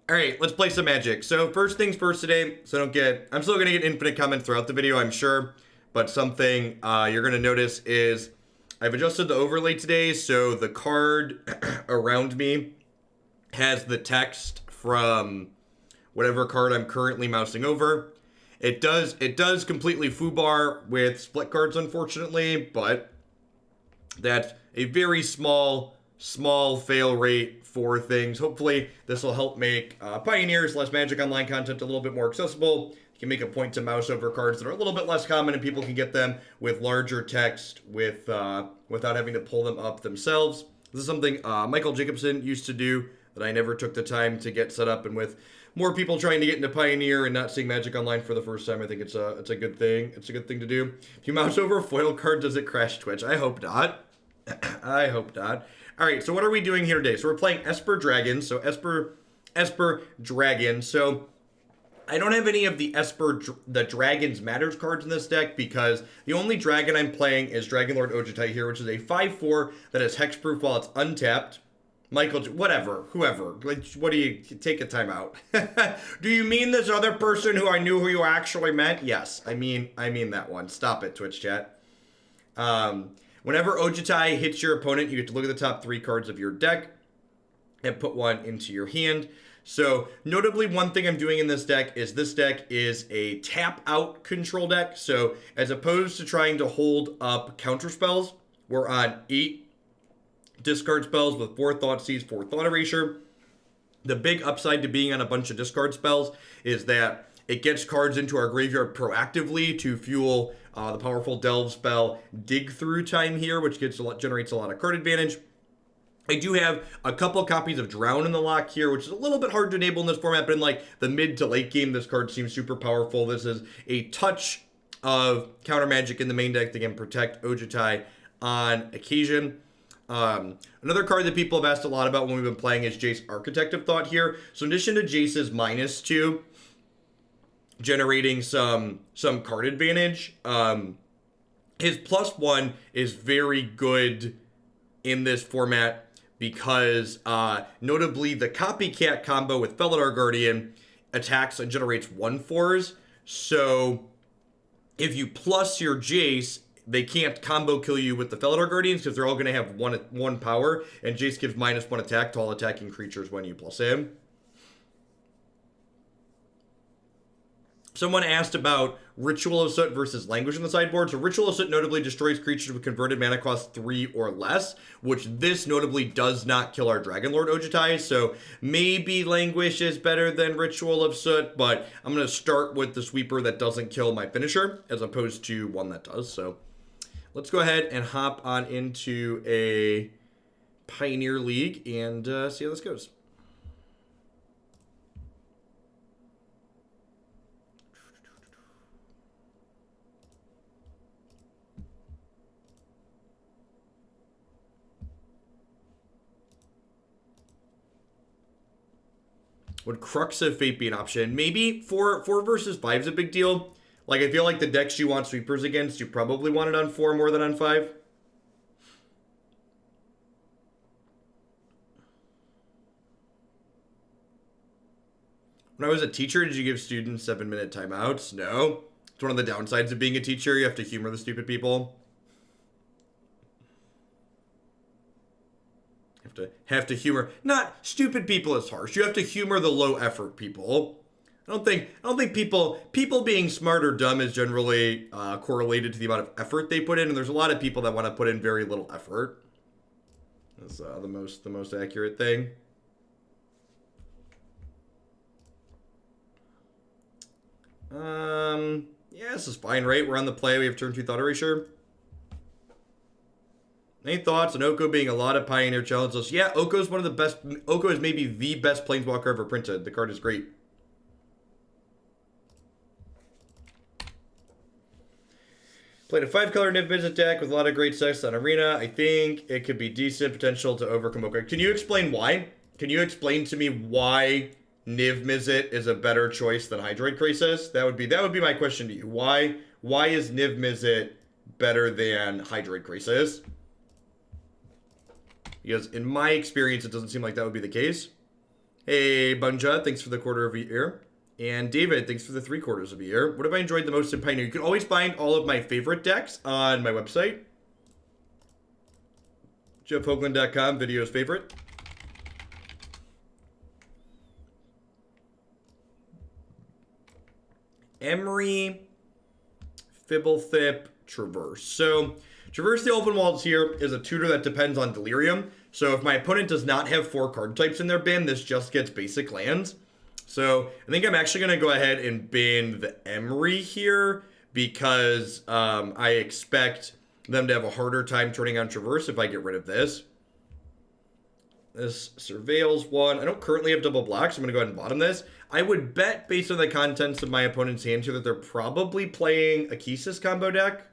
Alright, let's play some Magic. So first things first today, I'm still gonna get infinite comments throughout the video, I'm sure, but something you're gonna notice is I've adjusted the overlay today, so the card around me has the text from whatever card I'm currently mousing over. It does completely foobar with split cards, unfortunately, but that's a very small fail rate for things. Hopefully, this will help make Pioneers less Magic Online content a little bit more accessible. You can make a point to mouse over cards that are a little bit less common, and people can get them with larger text without having to pull them up themselves. This is something Michael Jacobson used to do that I never took the time to get set up, and with more people trying to get into Pioneer and not seeing Magic Online for the first time, I think it's a good thing. It's a good thing to do. If you mouse over a foil card, does it crash Twitch? I hope not. I hope not. Alright, so what are we doing here today? So we're playing Esper Dragon. So Esper Dragon. So I don't have any of the the Dragons Matters cards in this deck because the only dragon I'm playing is Dragonlord Ojutai here, which is a 5/4 that is hexproof while it's untapped. Michael, whoever, like, what do you, take a time out. Do you mean this other person who I knew who you actually meant? Yes, I mean that one. Stop it, Twitch chat. Whenever Ojutai hits your opponent, you get to look at the top 3 cards of your deck and put one into your hand. So, notably, one thing I'm doing in this deck is a tap-out control deck. So, as opposed to trying to hold up counter spells, we're on 8 discard spells with 4 Thoughtseize, 4 Thought Erasure. The big upside to being on a bunch of discard spells is that it gets cards into our graveyard proactively to fuel the powerful Delve spell Dig Through time here, which generates a lot of card advantage. I do have a couple of copies of Drown in the Loch here, which is a little bit hard to enable in this format, but in like the mid to late game, this card seems super powerful. This is a touch of counter magic in the main deck that can protect Ojutai on occasion. Another card that people have asked a lot about when we've been playing is Jace, Architect of Thought here. So in addition to Jace's -2, generating some card advantage, his +1 is very good in this format because notably the Copycat combo with Felidar Guardian attacks and generates 1/4s. So if you plus your Jace, they can't combo kill you with the Felidar Guardians because they're all going to have one power, and Jace gives -1 attack to all attacking creatures when you plus him. Someone asked about Ritual of Soot versus Languish in the sideboard. So Ritual of Soot notably destroys creatures with converted mana cost 3 or less, which this notably does not kill our Dragonlord Ojutai. So maybe Languish is better than Ritual of Soot, but I'm going to start with the sweeper that doesn't kill my finisher as opposed to one that does. So let's go ahead and hop on into a Pioneer League and see how this goes. Would Crux of Fate be an option? Maybe 4 versus 5 is a big deal. Like, I feel like the decks you want sweepers against, you probably want it on 4 more than on 5. When I was a teacher, did you give students 7-minute timeouts? No. It's one of the downsides of being a teacher. You have to humor the stupid people. Have to humor, not stupid people is harsh. You have to humor the low effort people. I don't think people being smart or dumb is generally correlated to the amount of effort they put in, and there's a lot of people that want to put in very little effort. That's the most accurate thing. Yeah, this is fine, right? We're on the play. We have turn 2 Thought Erasure. Any thoughts on Oko being a lot of Pioneer challenges? Yeah, Oko's one of the best. Oko is maybe the best Planeswalker ever printed. The card is great. Played a 5-color Niv Mizzet deck with a lot of great sex on Arena. I think it could be decent potential to overcome Oko. Can you explain why? Can you explain to me why Niv Mizzet is a better choice than Hydroid Crisis? That would be my question to you. Why is Niv Mizzet better than Hydroid Crisis? Because in my experience, it doesn't seem like that would be the case. Hey, Bunja, thanks for the quarter of a year. And David, thanks for the 3/4 of a year. What have I enjoyed the most in Pioneer? You can always find all of my favorite decks on my website. JeffHoagland.com, videos favorite. Emery, Fibblethip, Traverse. So, Traverse the Elvenwald here is a tutor that depends on Delirium. So, if my opponent does not have 4 card types in their bin, this just gets basic lands. So, I think I'm actually going to go ahead and ban the Emery here because I expect them to have a harder time turning on Traverse if I get rid of this. This Surveils one. I don't currently have double blocks, so I'm going to go ahead and bottom this. I would bet, based on the contents of my opponent's hand here, that they're probably playing a Kisis combo deck.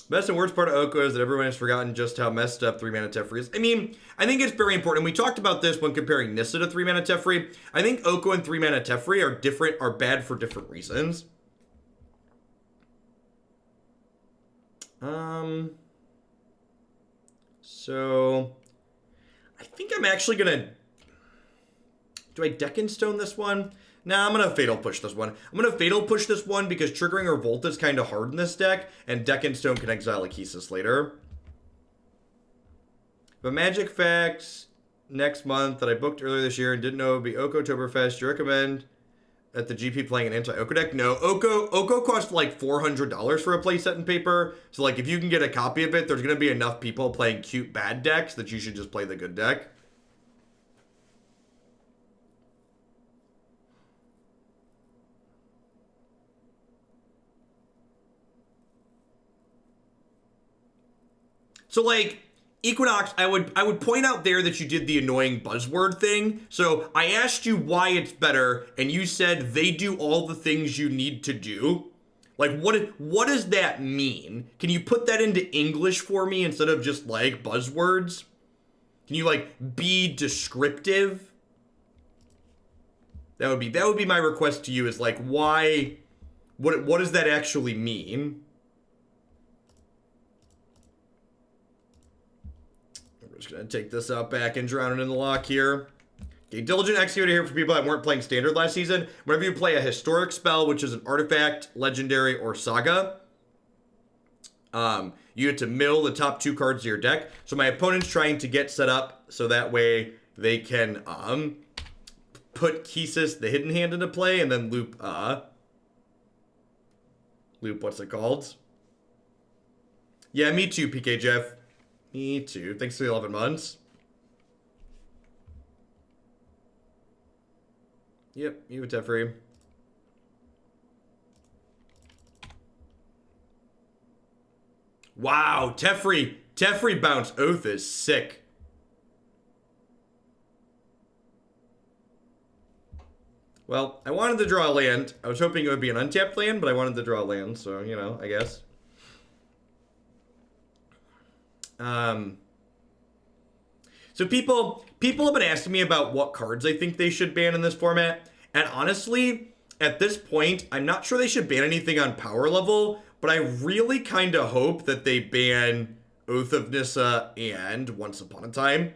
Best and worst part of Oko is that everyone has forgotten just how messed up 3-mana Teferi is. I mean, I think it's very important. We talked about this when comparing Nissa to 3-mana Teferi. I think Oko and 3-mana Teferi are bad for different reasons. So I think I'm actually gonna, do I Deck and Stone this one? Nah, I'm gonna Fatal Push this one. I'm gonna Fatal Push this one because triggering Revolt is kind of hard in this deck, and Deck and Stone can exile a Kisis later. But Magic Facts next month that I booked earlier this year and didn't know would be Oko Oktoberfest. Do you recommend at the GP playing an anti-Oko deck? No, Oko cost like $400 for a playset and paper. So like if you can get a copy of it, there's gonna be enough people playing cute bad decks that you should just play the good deck. So like Equinox, I would point out there that you did the annoying buzzword thing. So I asked you why it's better, and you said they do all the things you need to do. Like, what does that mean? Can you put that into English for me instead of just like buzzwords? Can you like be descriptive? That would be my request to you is like why, what does that actually mean? Just gonna take this out back and drown it in the Loch here. Okay, Diligent Excavator here for people that weren't playing Standard last season. Whenever you play a historic spell, which is an artifact, legendary, or saga, you get to mill the top 2 cards of your deck. So my opponent's trying to get set up so that way they can put Kisis, the Hidden Hand, into play, and then loop what's it called? Yeah, me too, PK Jeff. Me too. Thanks for the 11 months. Yep, you a Teferi. Wow, Teferi bounce Oath is sick. Well, I wanted to draw a land. I was hoping it would be an untapped land, but I wanted to draw a land, so, you know, I guess. So people have been asking me about what cards I think they should ban in this format, and honestly, at this point, I'm not sure they should ban anything on power level, but I really kind of hope that they ban Oath of Nissa and Once Upon a Time.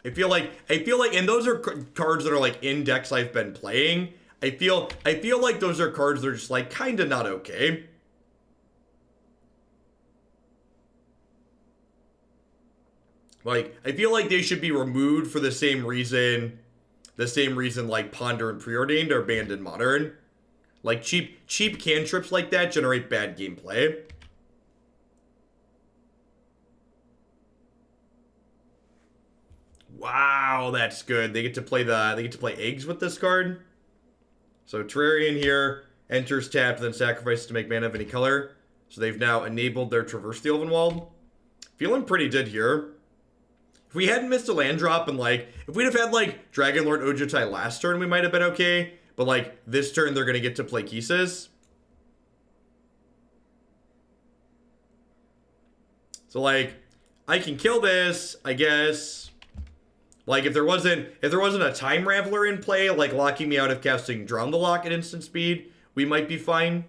I feel like, and those are cards that are like in decks I've been playing. I feel like those are cards that are just like kind of not okay. Like, I feel like they should be removed for the same reason like Ponder and Preordained are banned in Modern. Like, cheap cantrips like that generate bad gameplay. Wow, that's good. They get to play eggs with this card. So Terrarian here enters tapped, then sacrifices to make mana of any color. So they've now enabled their Traverse the Elvenwald. Feeling pretty good here. If we hadn't missed a land drop and like, if we'd have had like Dragonlord Ojutai last turn, we might have been okay. But like this turn, they're gonna get to play Kisis. So like, I can kill this, I guess. Like if there wasn't a Time Raveler in play, like locking me out of casting Drown the Loch at instant speed, we might be fine.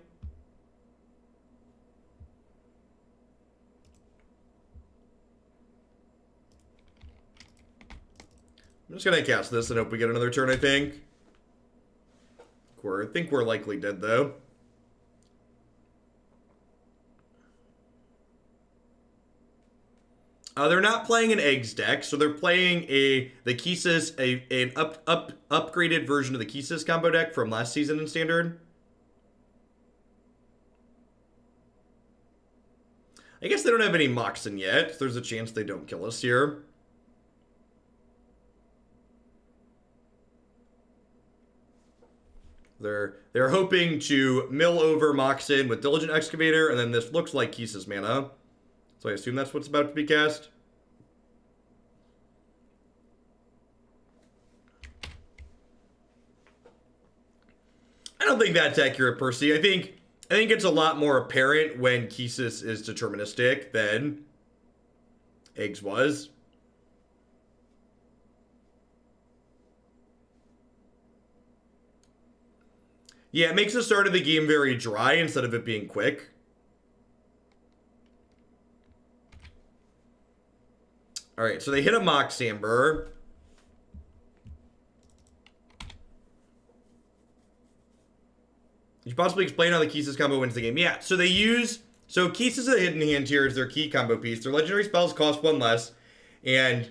I'm just gonna cast this and hope we get another turn, I think. I think we're likely dead, though. They're not playing an Eggs deck, so they're playing the Kesis, an upgraded version of the Kesis combo deck from last season in Standard. I guess they don't have any Moxen yet. There's a chance they don't kill us here. They're hoping to mill over Moxen with Diligent Excavator, and then this looks like Kesis mana. So I assume that's what's about to be cast. I don't think that's accurate, Percy. I think it's a lot more apparent when Kesis is deterministic than Eggs was. Yeah, it makes the start of the game very dry instead of it being quick. Alright, so they hit a Mox Amber. You possibly explain how the Kesis combo wins the game. Yeah, so they use... So Kesis is a hidden hand here as their key combo piece. Their legendary spells cost 1 less. And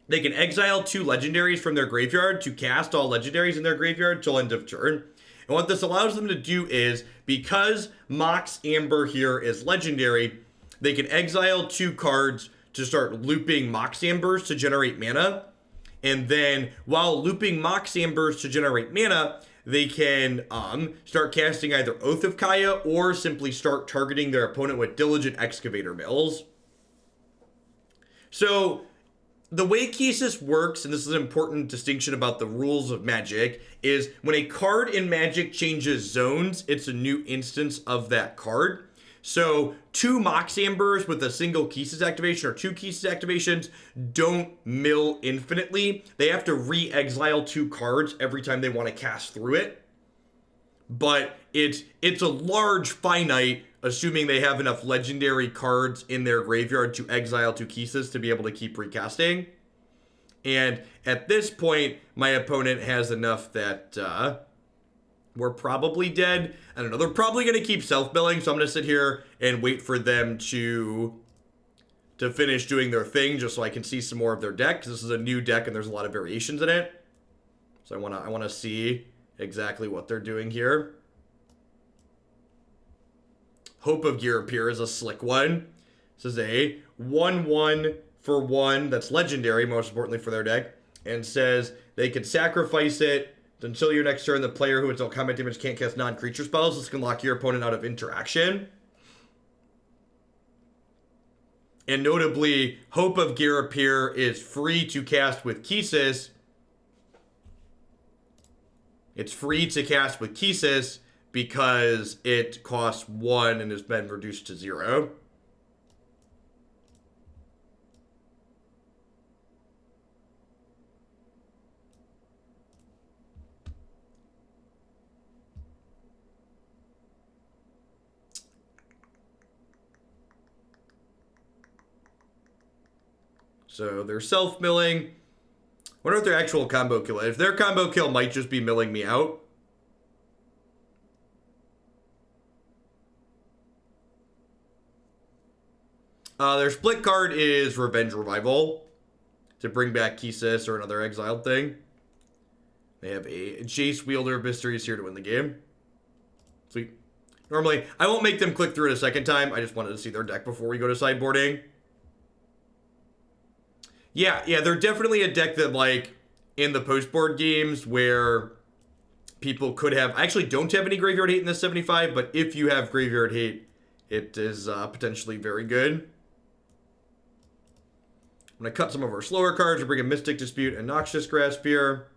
they can exile 2 legendaries from their graveyard to cast all legendaries in their graveyard till end of turn. And what this allows them to do is, because Mox Amber here is legendary, they can exile 2 cards to start looping Mox Ambers to generate mana. And then, while looping Mox Ambers to generate mana, they can start casting either Oath of Kaya or simply start targeting their opponent with Diligent Excavator mills. So, the way Kesis works, and this is an important distinction about the rules of Magic, is when a card in Magic changes zones, it's a new instance of that card. So 2 Mox Ambers with a single Kesis activation or 2 Kesis activations don't mill infinitely. They have to re-exile 2 cards every time they want to cast through it. But it's a large finite, assuming they have enough legendary cards in their graveyard to exile 2 Kesis to be able to keep recasting. And at this point, my opponent has enough that we're probably dead. I don't know. They're probably going to keep self-milling, so I'm going to sit here and wait for them to finish doing their thing, just so I can see some more of their deck, because this is a new deck and there's a lot of variations in it. So I want to see exactly what they're doing here. Hope of Gear Appear is a slick one. This is a 1/1 for 1 that's legendary, most importantly for their deck, and says they can sacrifice it until your next turn. The player who until combat damage can't cast non-creature spells. This can lock your opponent out of interaction. And notably, Hope of Gear Appear is free to cast with Kesis. It's free to cast with Kesis because it costs 1 and has been reduced to 0. So they're self-milling. Wonder what their actual combo kill is. If their combo kill might just be milling me out. Their split card is Revenge Revival to bring back Kesis or another exiled thing. They have a Jace Wielder of Mysteries here to win the game. Sweet. Normally, I won't make them click through it a second time. I just wanted to see their deck before we go to sideboarding. Yeah, they're definitely a deck that, like, in the post-board games where people could have... I actually don't have any Graveyard Hate in this 75, but if you have Graveyard Hate, it is potentially very good. I'm going to cut some of our slower cards and bring a Mystic Dispute and Noxious Grasp here.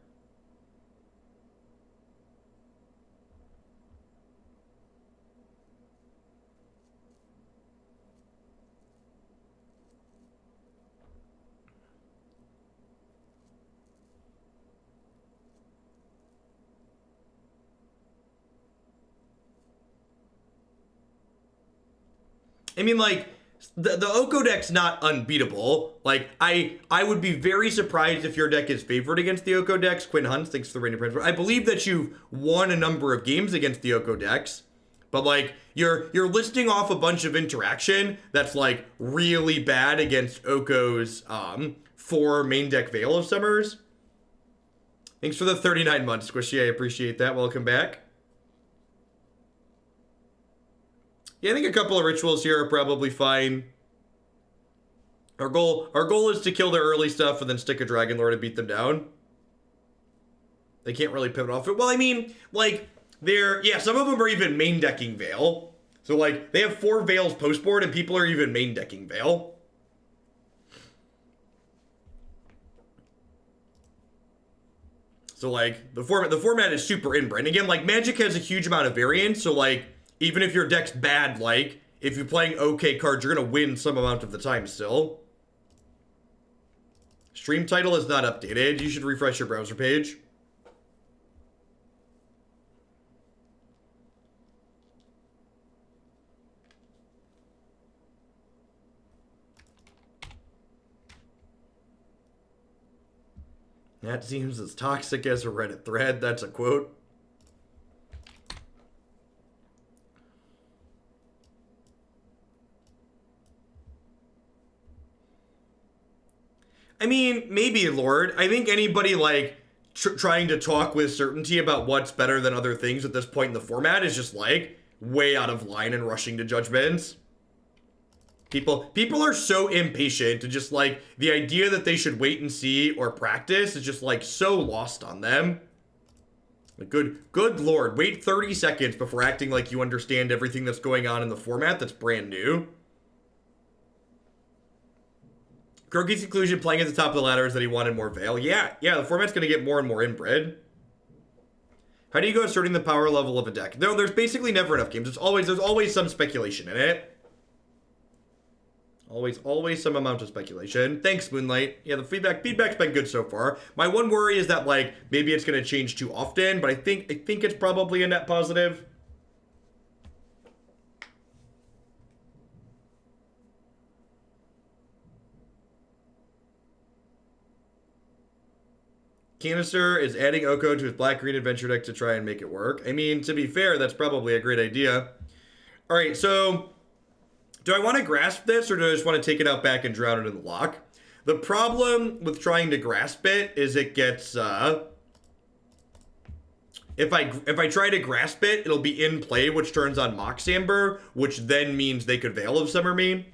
I mean, like, the Oko deck's not unbeatable. Like, I would be very surprised if your deck is favored against the Oko decks. Quinn Hunt, thanks for the Rainy Prince. I believe that you've won a number of games against the Oko decks. But, like, you're listing off a bunch of interaction that's, like, really bad against Oko's 4 main deck Veil of Summers. Thanks for the 39 months, Squishy. I appreciate that. Welcome back. Yeah, I think a couple of rituals here are probably fine. Our goal is to kill their early stuff and then stick a Dragonlord and beat them down. They can't really pivot off it. Well, I mean, like, some of them are even main decking Veil. So, like, they have 4 Veils post board and people are even main decking Veil. So, like, the format is super inbred. Again, like, Magic has a huge amount of variance, so, like, even if your deck's bad, like, if you're playing okay cards, you're gonna win some amount of the time still. Stream title is not updated. You should refresh your browser page. That seems as toxic as a Reddit thread. That's a quote. I mean, maybe, Lord. I think anybody, like, trying to talk with certainty about what's better than other things at this point in the format is just, like, way out of line and rushing to judgments. People are so impatient to just, like, the idea that they should wait and see or practice is just, like, so lost on them. Like, good Lord, wait 30 seconds before acting like you understand everything that's going on in the format that's brand new. Kroki's conclusion, playing at the top of the ladder, is that he wanted more Veil. Yeah, the format's going to get more and more inbred. How do you go asserting the power level of a deck? No, there's basically never enough games. There's always some speculation in it. Always some amount of speculation. Thanks, Moonlight. Yeah, the feedback's been good so far. My one worry is that, like, maybe it's going to change too often, but I think it's probably a net positive. Canister is adding Oko to his black-green adventure deck to try and make it work. I mean, to be fair, that's probably a great idea. All right, so do I want to grasp this, or do I just want to take it out back and drown it in the Loch? The problem with trying to grasp it is it gets, if I try to grasp it, it'll be in play, which turns on Mox Amber, which then means they could Veil of Summer me.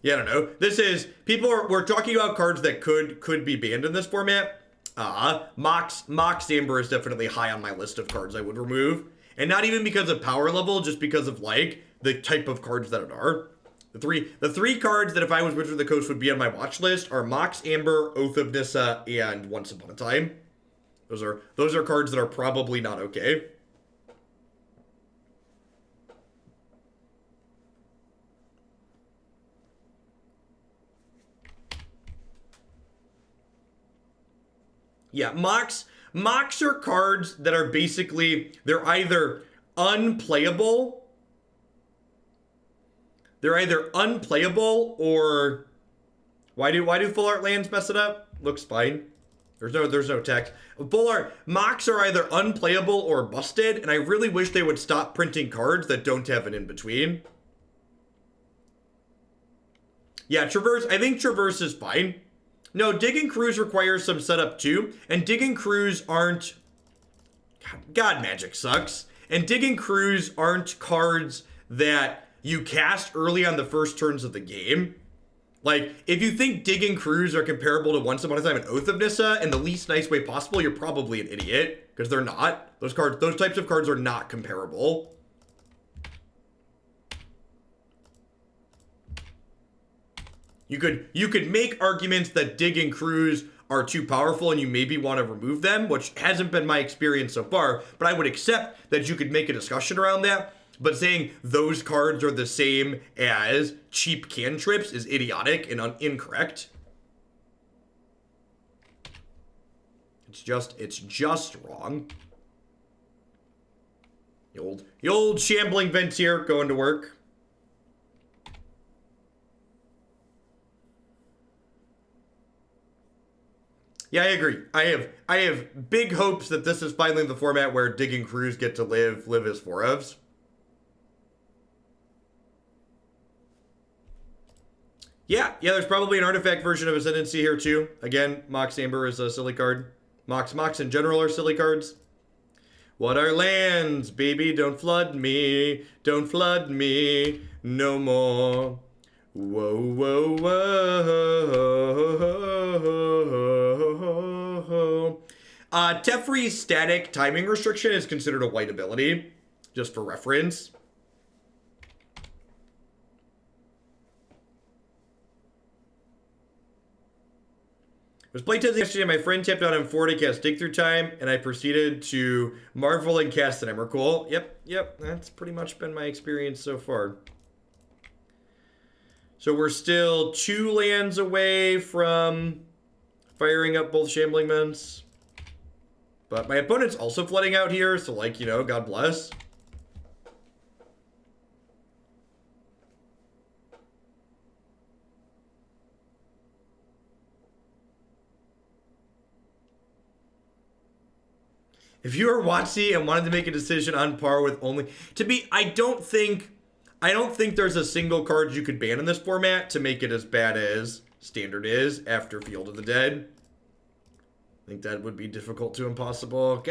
Yeah, I don't know. We're talking about cards that could be banned in this format. Mox Amber is definitely high on my list of cards I would remove. And not even because of power level, just because of, like, the type of cards that it are. The three cards that if I was Wizard of the Coast would be on my watch list are Mox Amber, Oath of Nissa, and Once Upon a Time. Those are cards that are probably not okay. Yeah, Mox are cards that are basically, they're either unplayable or why do full art lands mess it up? Looks fine. There's no text. Full art Mox are either unplayable or busted, and I really wish they would stop printing cards that don't have an in-between. Yeah, Traverse, I think Traverse is fine. No, Dig and Cruise requires some setup too, and Dig and Cruise aren't... God, Magic sucks. And Dig and Cruise aren't cards that you cast early on the first turns of the game. Like, if you think Dig and Cruise are comparable to Once Upon a Time and Oath of Nissa in the least nice way possible, you're probably an idiot, because they're not. Those types of cards are not comparable. You could make arguments that Dig and Cruise are too powerful and you maybe want to remove them, which hasn't been my experience so far, but I would accept that you could make a discussion around that. But saying those cards are the same as cheap cantrips is idiotic and incorrect. It's just wrong. The old Shambling Vent here going to work. Yeah, I agree. I have big hopes that this is finally the format where digging crews get to live as 4-ofs. Yeah, there's probably an artifact version of Ascendancy here too. Again, Mox Amber is a silly card. Mox in general are silly cards. What are lands, baby? Don't flood me no more. Whoa, whoa, whoa. Teferi's static timing restriction is considered a white ability, just for reference. I was playtesting yesterday, my friend tapped out on 4 to cast Dig Through Time, and I proceeded to marvel and cast an Emrakul. Yep, that's pretty much been my experience so far. So we're still 2 lands away from firing up both Shambling Vents. But my opponent's also flooding out here, so like, you know, God bless. If you are WotC and wanted to make a decision on par with only... I don't think there's a single card you could ban in this format to make it as bad as Standard is after Field of the Dead. I think that would be difficult to impossible.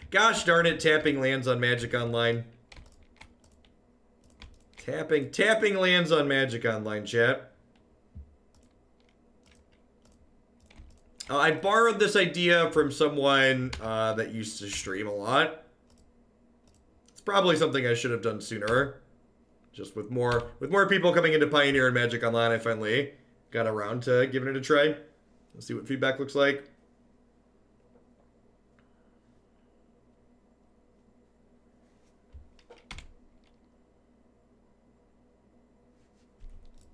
Gosh darn it, tapping lands on Magic Online. Tapping lands on Magic Online, chat. I borrowed this idea from someone that used to stream a lot. It's probably something I should have done sooner. Just with more people coming into Pioneer and Magic Online, I finally got around to giving it a try. Let's see what feedback looks like.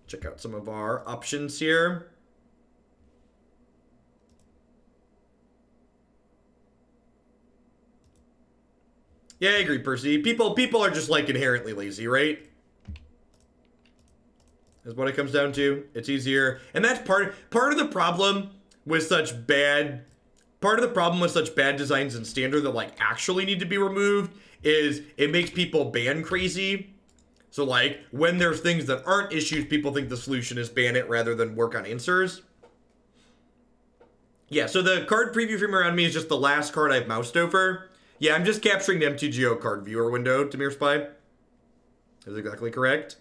Check out some of our options here. Yeah, I agree, Percy. People are just like inherently lazy, right? Is what it comes down to. It's easier, and that's part of the problem with such bad designs in Standard that like actually need to be removed is it makes people ban crazy. So like when there's things that aren't issues, people think the solution is ban it rather than work on answers. Yeah, so the card preview frame around me is just the last card I've moused over. Yeah, I'm just capturing the MTGO card viewer window, Tamir Spy. That's exactly correct.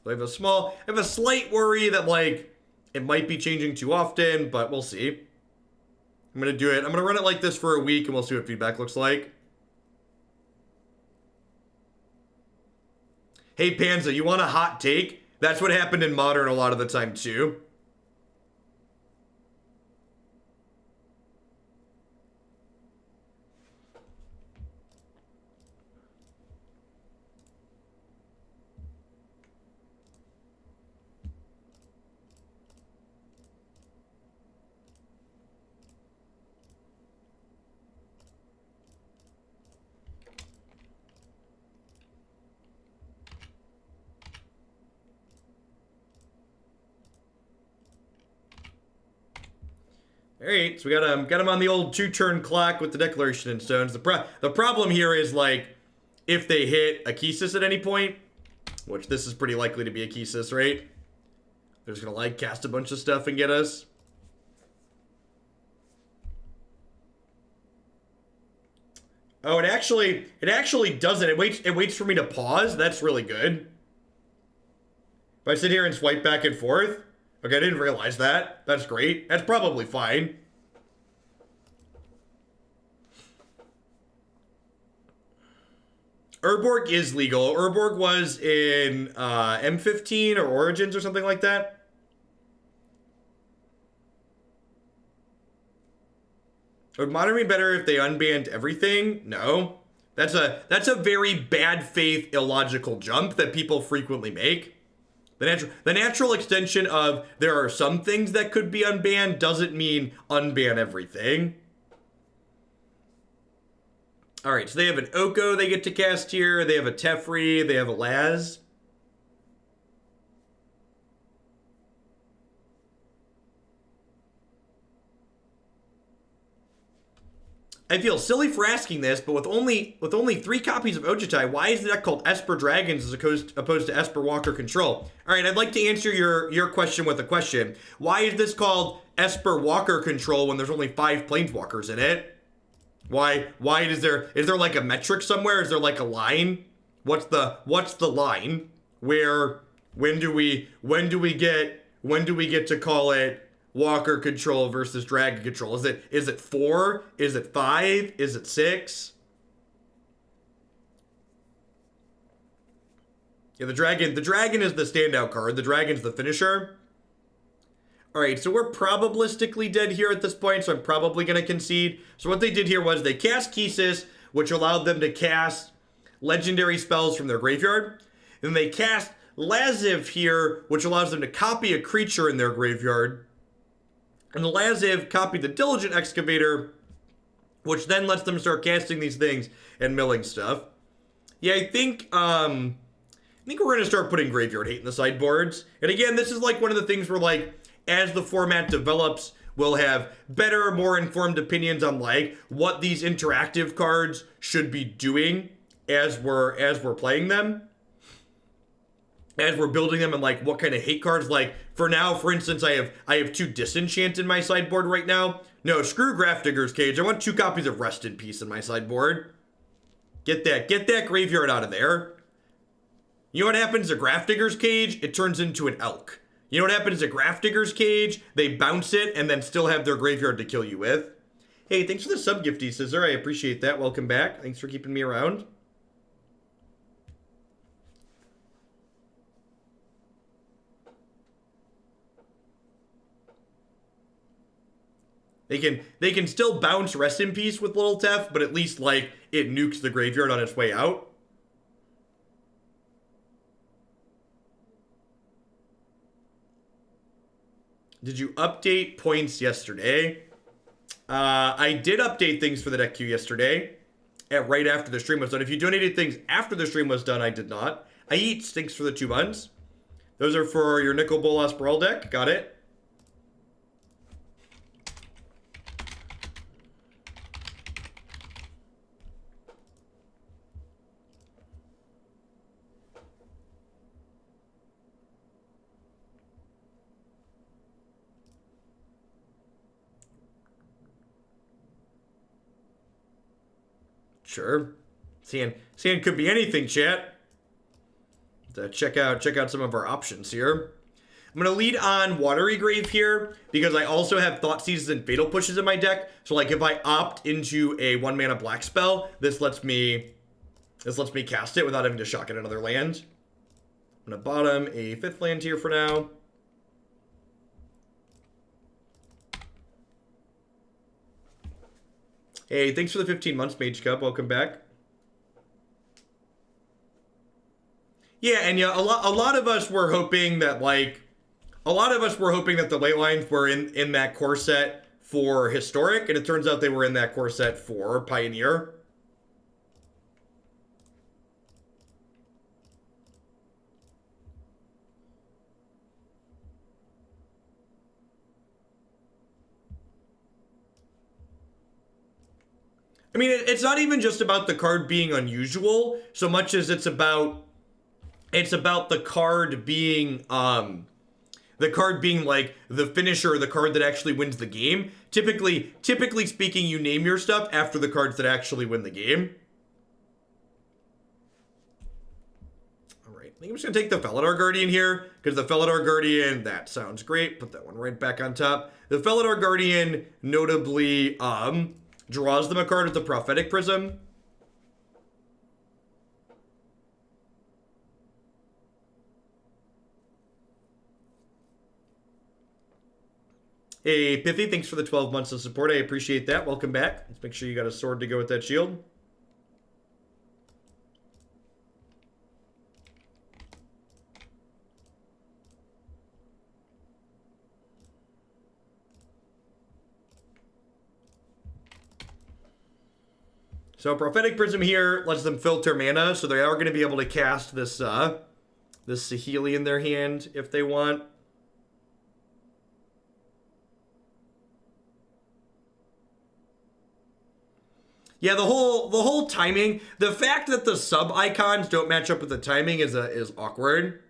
So I have a slight worry that, like, it might be changing too often, but we'll see. I'm gonna do it. I'm gonna run it like this for a week, and we'll see what feedback looks like. Hey, Panza, you want a hot take? That's what happened in Modern a lot of the time, too. Alright, so we got him on the old 2-turn clock with the Declaration in Stones. The problem here is, like, if they hit a Kiesis at any point, which this is pretty likely to be a Kiesis, right? They're just gonna, like, cast a bunch of stuff and get us. Oh, it actually doesn't. It waits for me to pause. That's really good. If I sit here and swipe back and forth... Okay, I didn't realize that. That's great. That's probably fine. Urborg is legal. Urborg was in M15 or Origins or something like that. Would Modern be better if they unbanned everything? No. That's a very bad faith, illogical jump that people frequently make. The natural extension of there are some things that could be unbanned doesn't mean unban everything. All right, so they have an Oko they get to cast here. They have a Teferi. They have a Laz. I feel silly for asking this, but with only 3 copies of Ojutai, why is the deck called Esper Dragons as opposed to Esper Walker Control? All right, I'd like to answer your question with a question. Why is this called Esper Walker Control when there's only 5 Planeswalkers in it? Why is there like a metric somewhere? Is there like a line? What's the line? When do we get to call it Walker Control versus Dragon Control? Is it 4? Is it 5? Is it 6? Yeah, the dragon is the standout card. The dragon's the finisher. All right, so we're probabilistically dead here at this point, so I'm probably going to concede. So what they did here was they cast Kisis, which allowed them to cast legendary spells from their graveyard. Then they cast Laziv here, which allows them to copy a creature in their graveyard. And the Laziv copied the Diligent Excavator, which then lets them start casting these things and milling stuff. Yeah, I think we're going to start putting Graveyard Hate in the sideboards. And again, this is like one of the things where, like, as the format develops, we'll have better, more informed opinions on, like, what these interactive cards should be doing as we're playing them. As we're building them, and like what kind of hate cards. Like for now, for instance, I have 2 Disenchant in my sideboard right now. No, screw Grafdigger's Cage. I want 2 copies of Rest in Peace in my sideboard. Get that graveyard out of there. You know what happens to Grafdigger's Cage? It turns into an elk. You know what happens to Grafdigger's Cage? They bounce it and then still have their graveyard to kill you with. Hey, thanks for the sub gifty, Scissor. I appreciate that. Welcome back. Thanks for keeping me around. They can still bounce Rest in Peace with Little Tef, but at least, like, it nukes the graveyard on its way out. Did you update points yesterday? I did update things for the deck queue yesterday, right after the stream was done. If you donated things after the stream was done, I did not. I eat stinks for the 2 months. Those are for your Nicol Bolas Brawl deck. Got it. Sure. Sand could be anything, chat. Check out some of our options here. I'm going to lead on Watery Grave here because I also have Thoughtseizes and Fatal Pushes in my deck. So like if I opt into a 1-mana black spell, this lets me cast it without having to shock at another land. I'm going to bottom a 5th land here for now. Hey, thanks for the 15 months, Mage Cup. Welcome back. Yeah, and yeah, a lot of us were hoping that the ley lines were in that core set for Historic, and it turns out they were in that core set for Pioneer. I mean, it's not even just about the card being unusual, so much as it's about the card being like the finisher, the card that actually wins the game. Typically speaking, you name your stuff after the cards that actually win the game. All right, I think I'm just gonna take the Felidar Guardian here because the Felidar Guardian, that sounds great. Put that one right back on top. The Felidar Guardian notably draws them a card with the Prophetic Prism. Hey, Pithy, thanks for the 12 months of support. I appreciate that. Welcome back. Let's make sure you got a sword to go with that shield. So Prophetic Prism here lets them filter mana, so they are going to be able to cast this this Saheeli in their hand if they want. Yeah, the whole timing, the fact that the sub icons don't match up with the timing is awkward.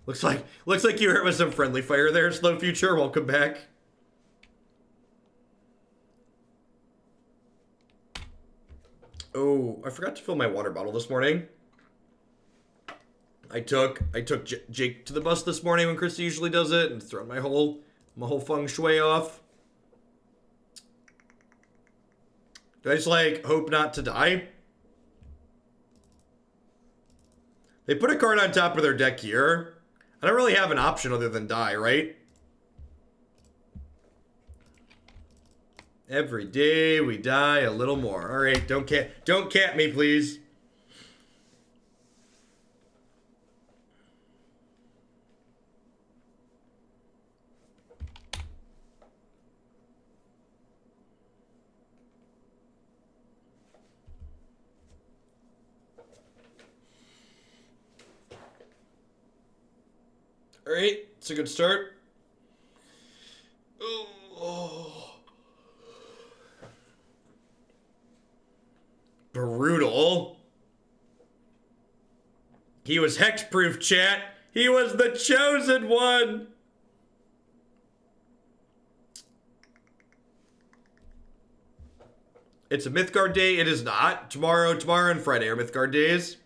Looks like you hit with some friendly fire there, Slow Future. Welcome back. Oh, I forgot to fill my water bottle this morning. I took Jake to the bus this morning when Christy usually does it, and thrown my whole feng shui off. Do I just like hope not to die? They put a card on top of their deck here. I don't really have an option other than die, right? Every day we die a little more. All right, don't cat me, please. All right, it's a good start. Oh. Brutal. He was hexproof, chat. He was the chosen one. It's a Mythgard day. It is not. Tomorrow and Friday are Mythgard days.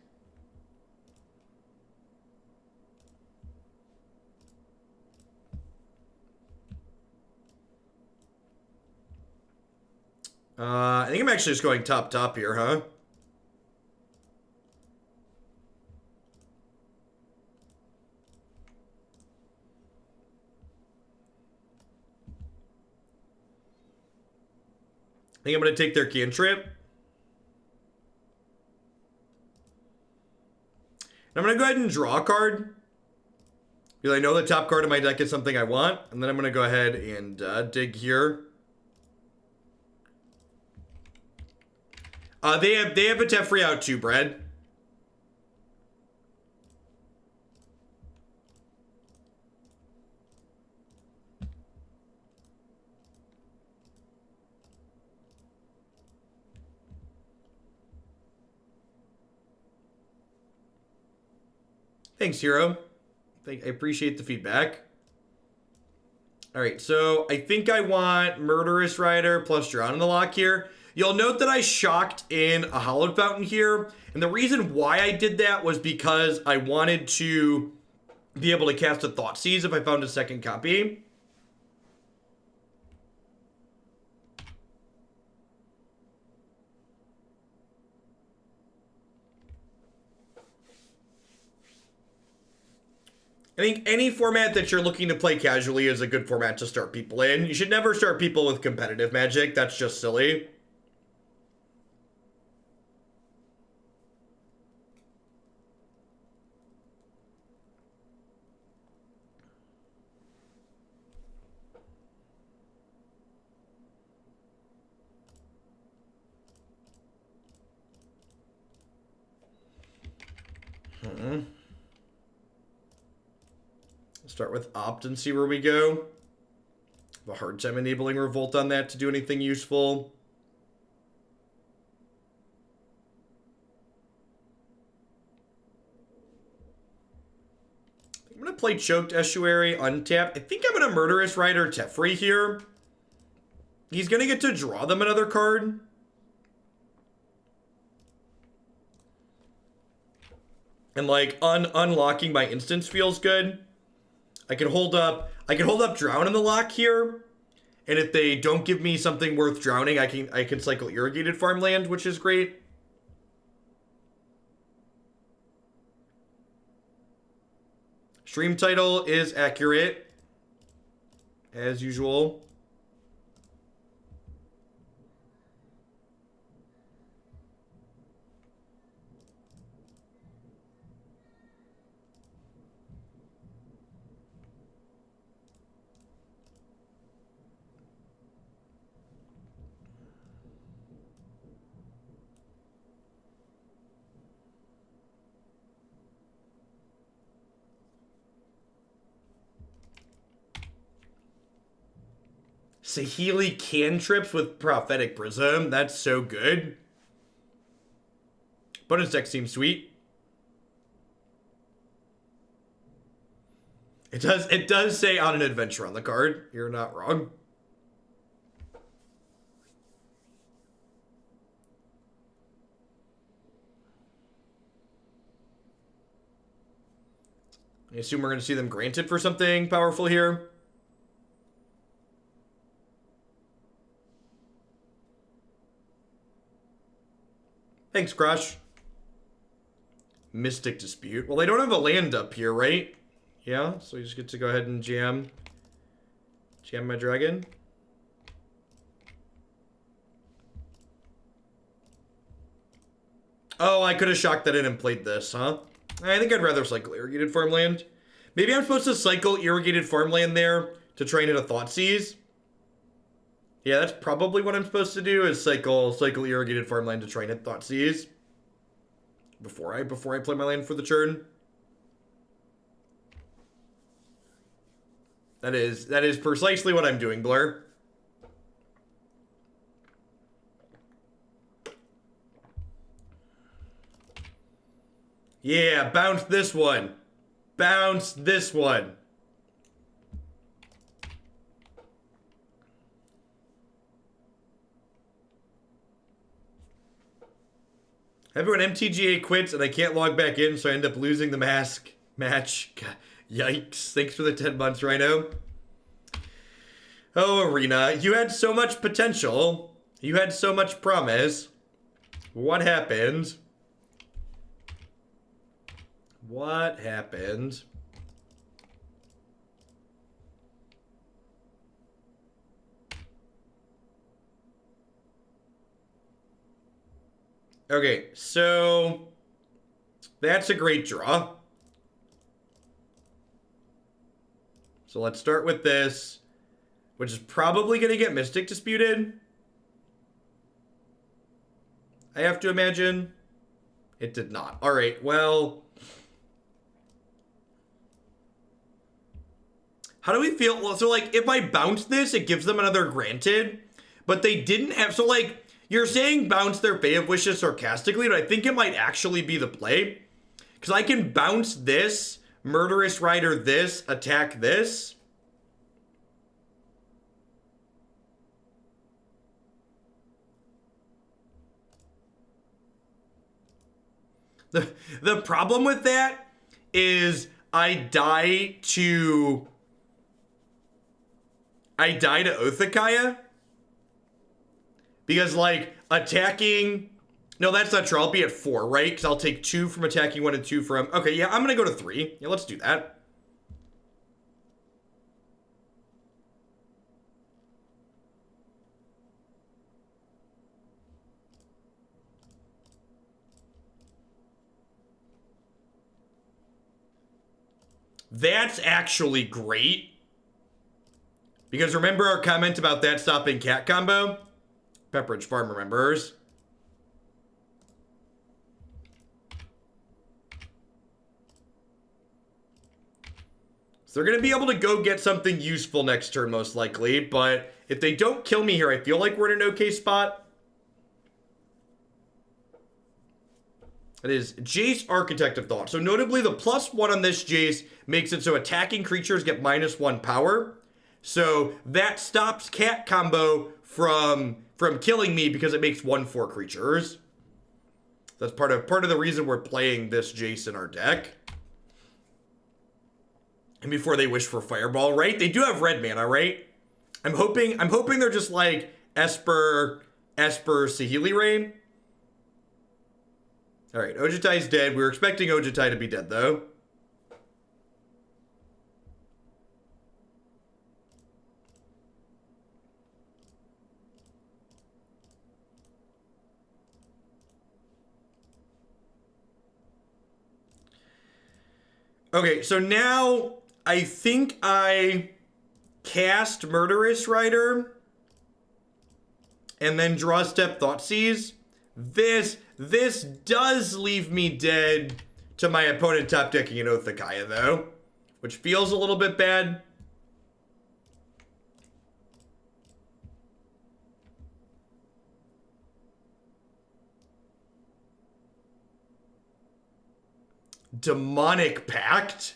I think I'm actually just going top here, huh? I think I'm going to take their cantrip. And I'm going to go ahead and draw a card. Because I know the top card of my deck is something I want. And then I'm going to go ahead and dig here. They have a Teferi out too, Brad. Thanks, Hero. I appreciate the feedback. All right, so I think I want Murderous Rider plus Drown in the Loch here. You'll note that I shocked in a Hallowed Fountain here. And the reason why I did that was because I wanted to be able to cast a Thoughtseize if I found a second copy. I think any format that you're looking to play casually is a good format to start people in. You should never start people with competitive Magic. That's just silly. Start with Opt and see where we go. Have a hard time enabling Revolt on that to do anything useful. I'm going to play Choked Estuary, untap. I think I'm going to Murderous Rider Teferi here. He's going to get to draw them another card. And like unlocking my instance feels good. I can hold up Drown in the Loch here. And if they don't give me something worth drowning, I can cycle Irrigated Farmland, which is great. Stream title is accurate, as usual. Saheeli cantrips with Prophetic Prism. That's so good. Bonus deck seems sweet. It does say on an adventure on the card. You're not wrong. I assume we're going to see them granted for something powerful here. Thanks, Crush. Mystic Dispute. Well, they don't have a land up here, right? Yeah, so you just get to go ahead and jam my dragon. Oh, I could have shocked that in and played this, huh? I think I'd rather cycle Irrigated Farmland. Maybe I'm supposed to cycle Irrigated Farmland there to try and hit a Thoughtseize. Yeah, that's probably what I'm supposed to do, is cycle Irrigated Farmland to try and hit Thoughtseize. Before I play my land for the turn. That is precisely what I'm doing, Blur. Yeah, bounce this one. Bounce this one. Everyone MTGA quits and I can't log back in, so I end up losing the match. God, yikes. Thanks for the 10 months, Rhino. Oh, Arena, you had so much potential. You had so much promise. What happened? What happened? Okay, so that's a great draw. So let's start with this, which is probably going to get Mystic Disputed. I have to imagine. It did not. All right, well, how do we feel? Well, so, like, if I bounce this, it gives them another granted. But they didn't have... So, like, you're saying bounce their Bay of Wishes sarcastically, but I think it might actually be the play. Because I can bounce this, Murderous Rider this, attack this. The problem with that is I die to Othakaya. Because, like, attacking... No, that's not true. I'll be at 4, right? Because I'll take 2 from attacking 1 and 2 from... Okay, yeah, I'm going to go to 3. Yeah, let's do that. That's actually great. Because remember our comment about that stopping cat combo? Pepperidge Farm remembers. So they're going to be able to go get something useful next turn, most likely. But if they don't kill me here, I feel like we're in an okay spot. It is Jace, Architect of Thought. So notably, the +1 on this Jace makes it so attacking creatures get -1 power. So that stops cat combo from killing me because it makes 1/4 creatures. That's part of the reason we're playing this Jace in our deck. And before they wish for Fireball, right? They do have red mana, right? I'm hoping they're just like Esper, Saheeli Rain. All right, Ojutai's dead. We were expecting Ojutai to be dead, though. Okay, so now I think I cast Murderous Rider and then draw step Thoughtseize. This does leave me dead to my opponent top decking an Othakaya, though, which feels a little bit bad. Demonic Pact?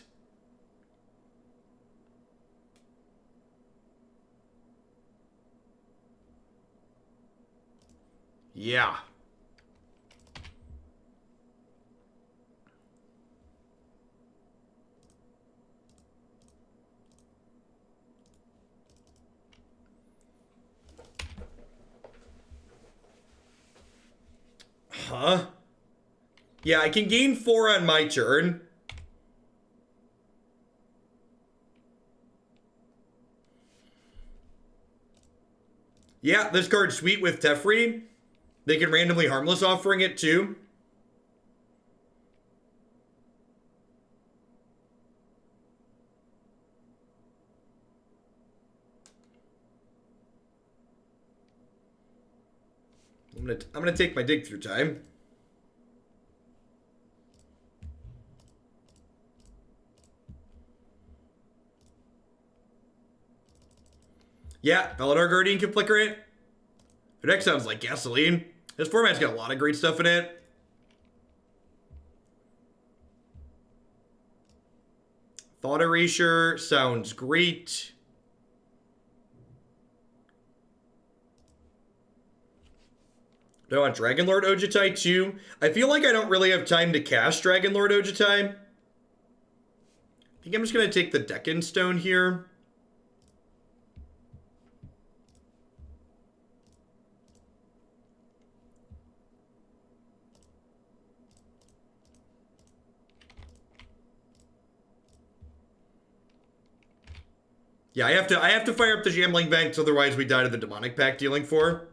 Yeah. Huh? Yeah, I can gain 4 on my turn. Yeah, this card's sweet with Teferi. They can randomly Harmless Offering it too. I'm gonna take my dig through time. Yeah, Valadar Guardian can flicker it. Her deck sounds like gasoline. This format's got a lot of great stuff in it. Thought Erasure sounds great. Do I want Dragonlord Ojutai too? I feel like I don't really have time to cast Dragonlord Ojutai. I think I'm just going to take the Deccan Stone here. Yeah, I have to fire up the Shambling Vent, otherwise we die to the Demonic Pact dealing 4.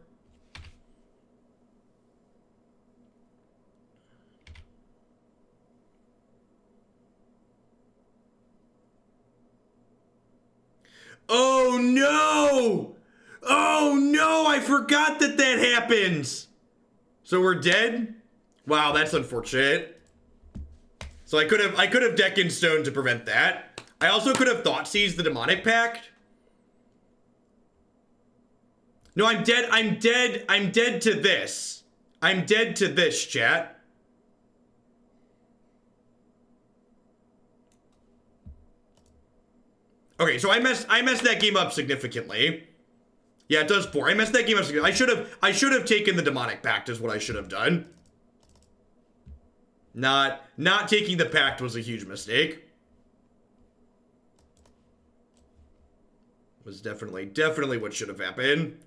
Oh no! Oh no, I forgot that that happens! So we're dead? Wow, that's unfortunate. So I could have Deccan Stone to prevent that. I also could have Thoughtseize the Demonic Pact. No, I'm dead to this. I'm dead to this, chat. Okay, so I messed that game up significantly. Yeah, it does 4. I messed that game up significantly. I should have taken the Demonic Pact is what I should have done. Not taking the Pact was a huge mistake. Was definitely what should have happened.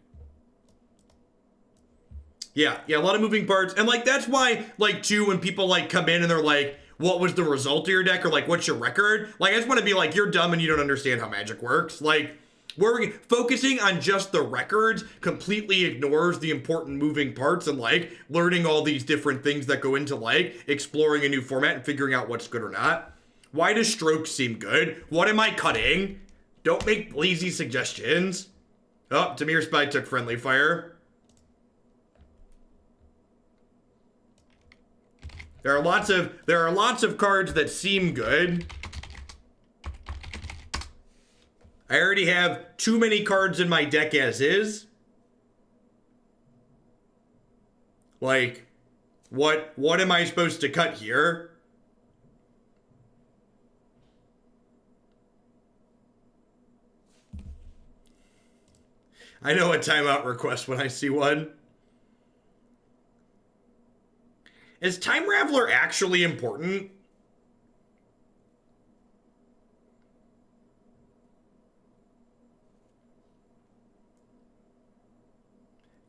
Yeah, a lot of moving parts. And like that's why like too when people like come in and they're like, what was the result of your deck, or like what's your record? Like I just want to be like, you're dumb and you don't understand how Magic works. Like we're focusing on just the records completely ignores the important moving parts and like learning all these different things that go into like exploring a new format and figuring out what's good or not. Why does Stroke seem good? What am I cutting? Don't make lazy suggestions. Oh, Tamir Spy took Friendly Fire. There are lots of cards that seem good. I already have too many cards in my deck as is. Like, what am I supposed to cut here? I know a timeout request when I see one. Is Time Raveler actually important?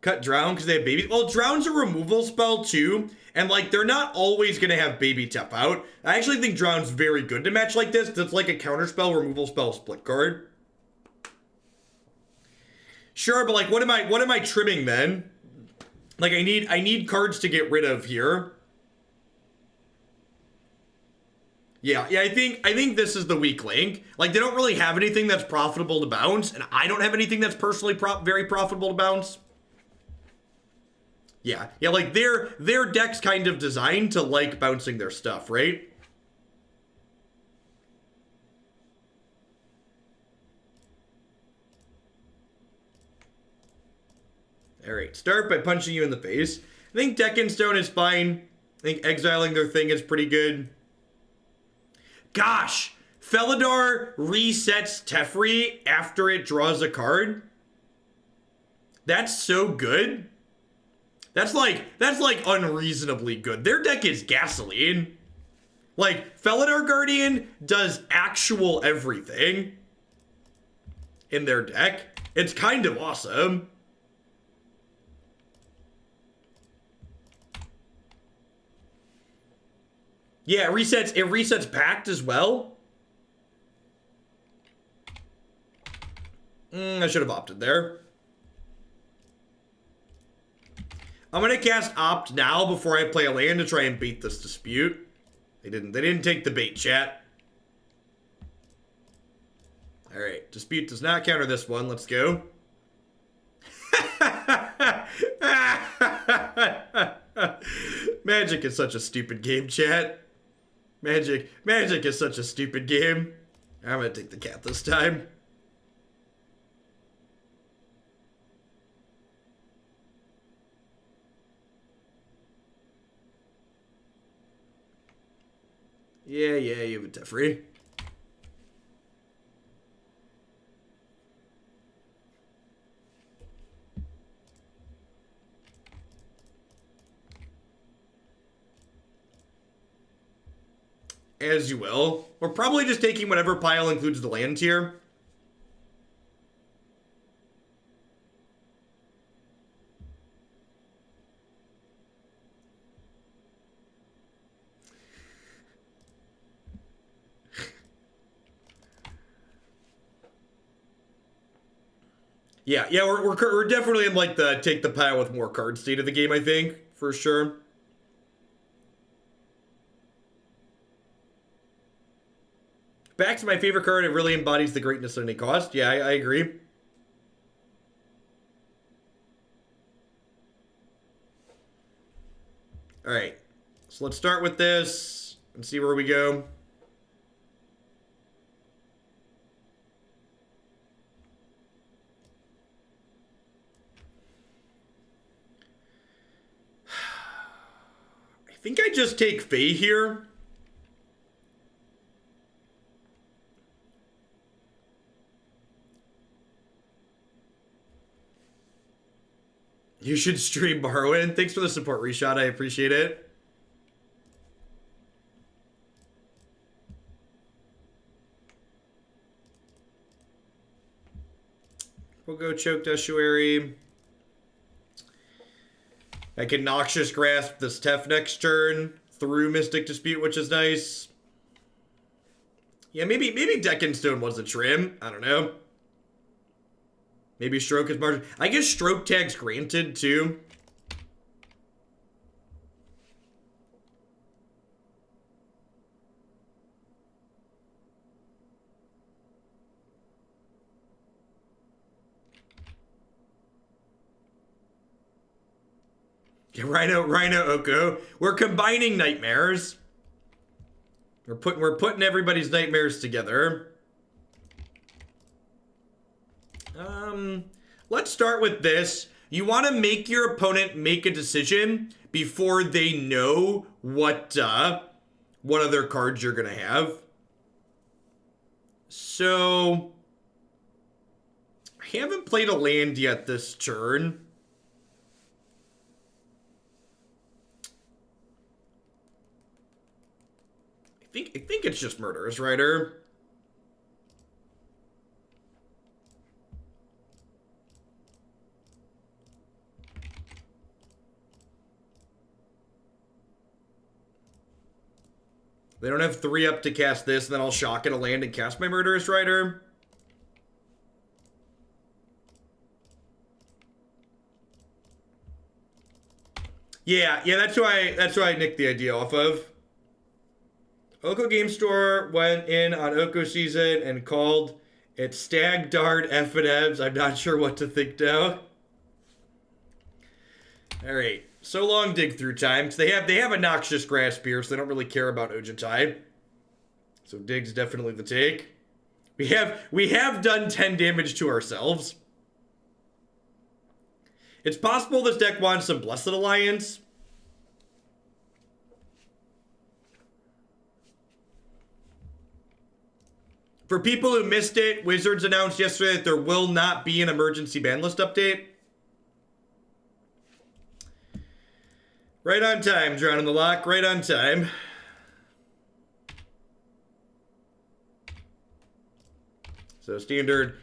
Cut Drown because they have baby. Well, Drown's a removal spell too. And like, they're not always going to have baby Tep out. I actually think Drown's very good to match like this. It's like a counterspell, removal spell, split card. Sure, but like, what am I trimming then? Like, I need cards to get rid of here. Yeah, I think this is the weak link. Like, they don't really have anything that's profitable to bounce, and I don't have anything that's personally very profitable to bounce. Yeah, like their deck's kind of designed to like bouncing their stuff, right? Alright, start by punching you in the face. I think Deccan Stone is fine. I think exiling their thing is pretty good. Gosh, Felidar resets Teferi after it draws a card. That's so good. That's like unreasonably good. Their deck is gasoline. Like, Felidar Guardian does actual everything in their deck. It's kind of awesome. Yeah, it resets Pact as well. I should have opted there. I'm gonna cast Opt now before I play a land to try and beat this dispute. They didn't take the bait, chat. Alright, dispute does not counter this one. Let's go. Magic is such a stupid game, chat. Magic is such a stupid game. I'm gonna take the cat this time. Yeah, you have a Teferi. As you will. We're probably just taking whatever pile includes the land tier. Yeah, we're definitely in like the take the pile with more cards state of the game, I think, for sure. Back to my favorite card, it really embodies the greatness at any cost. Yeah, I agree. Alright, so let's start with this and see where we go. I think I just take Fae here. You should stream Morrowind. Thanks for the support, Reshot. I appreciate it. We'll go Choked Estuary. I can Noxious Grasp this Tef next turn through Mystic Dispute, which is nice. Yeah, maybe Deccan Stone was a trim. I don't know. Maybe Stroke is margin. I guess Stroke tag's granted, too. Yeah, Rhino Oko. We're combining nightmares. We're putting everybody's nightmares together. Let's start with this. You want to make your opponent make a decision before they know what other cards you're gonna have. So I haven't played a land yet this turn. I think it's just Murderous Rider. They don't have 3 up to cast this, and then I'll shock at a land and cast my Murderous Rider. Yeah, that's who I nicked the idea off of. Oko Game Store went in on Oko season and called it Stag Dart F&Ms. I'm not sure what to think now. All right. So long dig through times. They have a Noxious Grasp here, so they don't really care about Ojutai. So dig's definitely the take. We have done 10 damage to ourselves. It's possible this deck wants some Blessed Alliance. For people who missed it, Wizards announced yesterday that there will not be an emergency ban list update. Right on time, Drowning the Loch. Right on time. So standard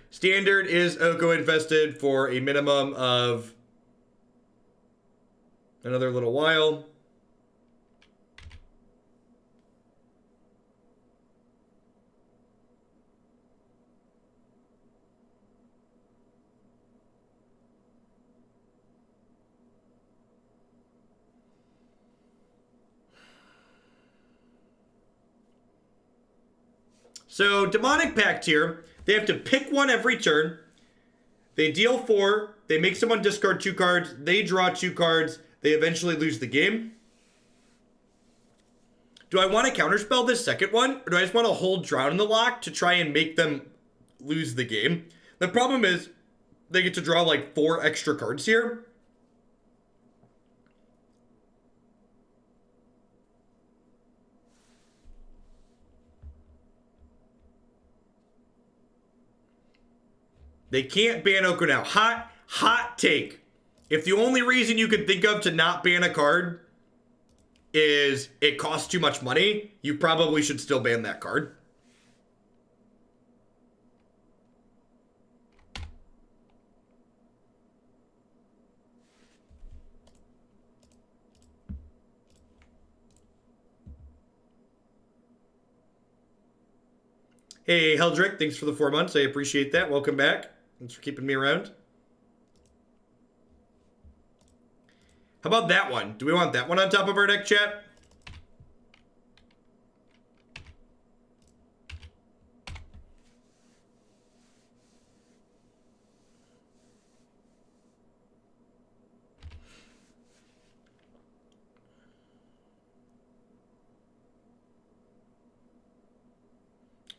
is Oko infested for a minimum of another little while. So Demonic Pact here, they have to pick one every turn. They deal 4. They make someone discard 2 cards. They draw 2 cards. They eventually lose the game. Do I want to counterspell this second one? Or do I just want to hold Drown in the Loch to try and make them lose the game? The problem is they get to draw like 4 extra cards here. They can't ban Oko now. Hot take. If the only reason you could think of to not ban a card is it costs too much money, you probably should still ban that card. Hey, Heldrick, thanks for the 4 months. I appreciate that. Welcome back. Thanks for keeping me around. How about that one? Do we want that one on top of our deck, chat?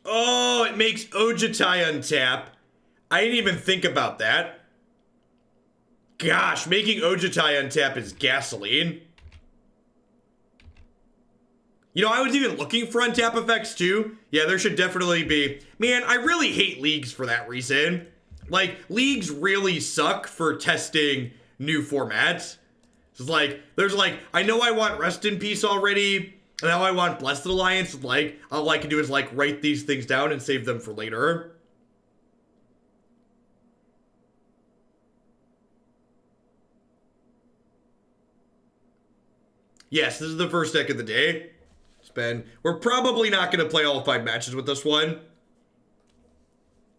Oh, it makes Ojutai untap. I didn't even think about that. Gosh, making Ojutai untap is gasoline. You know, I was even looking for untap effects too. Yeah, there should definitely be. Man, I really hate leagues for that reason. Like, leagues really suck for testing new formats. It's like, there's like, I know I want Rest in Peace already, and now I want Blessed Alliance. Like, all I can do is like write these things down and save them for later. Yes, this is the first deck of the day. We're probably not going to play all 5 matches with this one.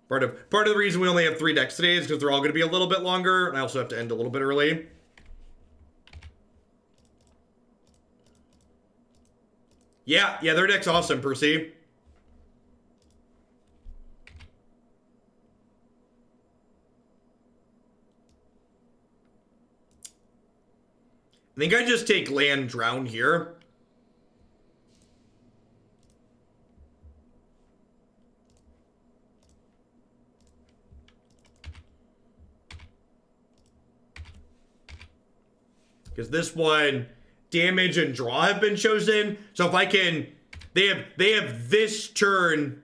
Part of the reason we only have 3 decks today is because they're all going to be a little bit longer, and I also have to end a little bit early. Yeah, their deck's awesome, Percy. I think I just take land drown here. Because this one, damage and draw have been chosen. So if I can, they have this turn.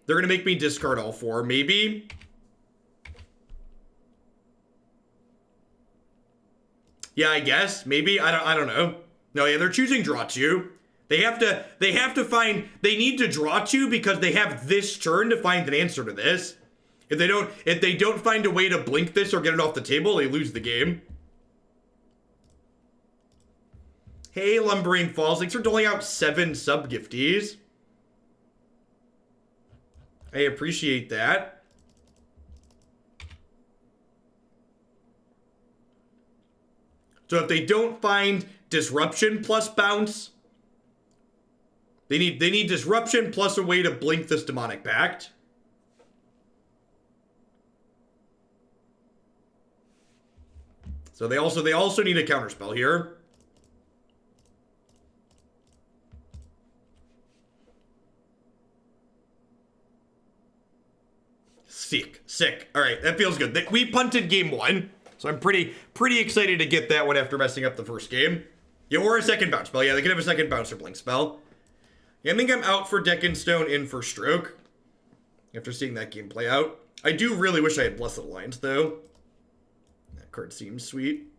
They're gonna make me discard all 4, maybe. Yeah, I guess. Maybe. I don't know. No, yeah, they're choosing draw 2. They need to draw 2 because they have this turn to find an answer to this. If they don't find a way to blink this or get it off the table, they lose the game. Hey, Lumbering Falls. Thanks for doling out 7 sub-gifties. I appreciate that. So if they don't find Disruption plus Bounce, they need Disruption plus a way to blink this Demonic Pact. So they also need a counterspell here. Sick. All right, that feels good. We punted game 1. So I'm pretty excited to get that one after messing up the first game. Yeah, or a second bounce spell. Yeah, they can have a second bounce or blink spell. Yeah, I think I'm out for Deckenstone, in for Stroke. After seeing that game play out. I do really wish I had Blessed Alliance, though. That card seems sweet.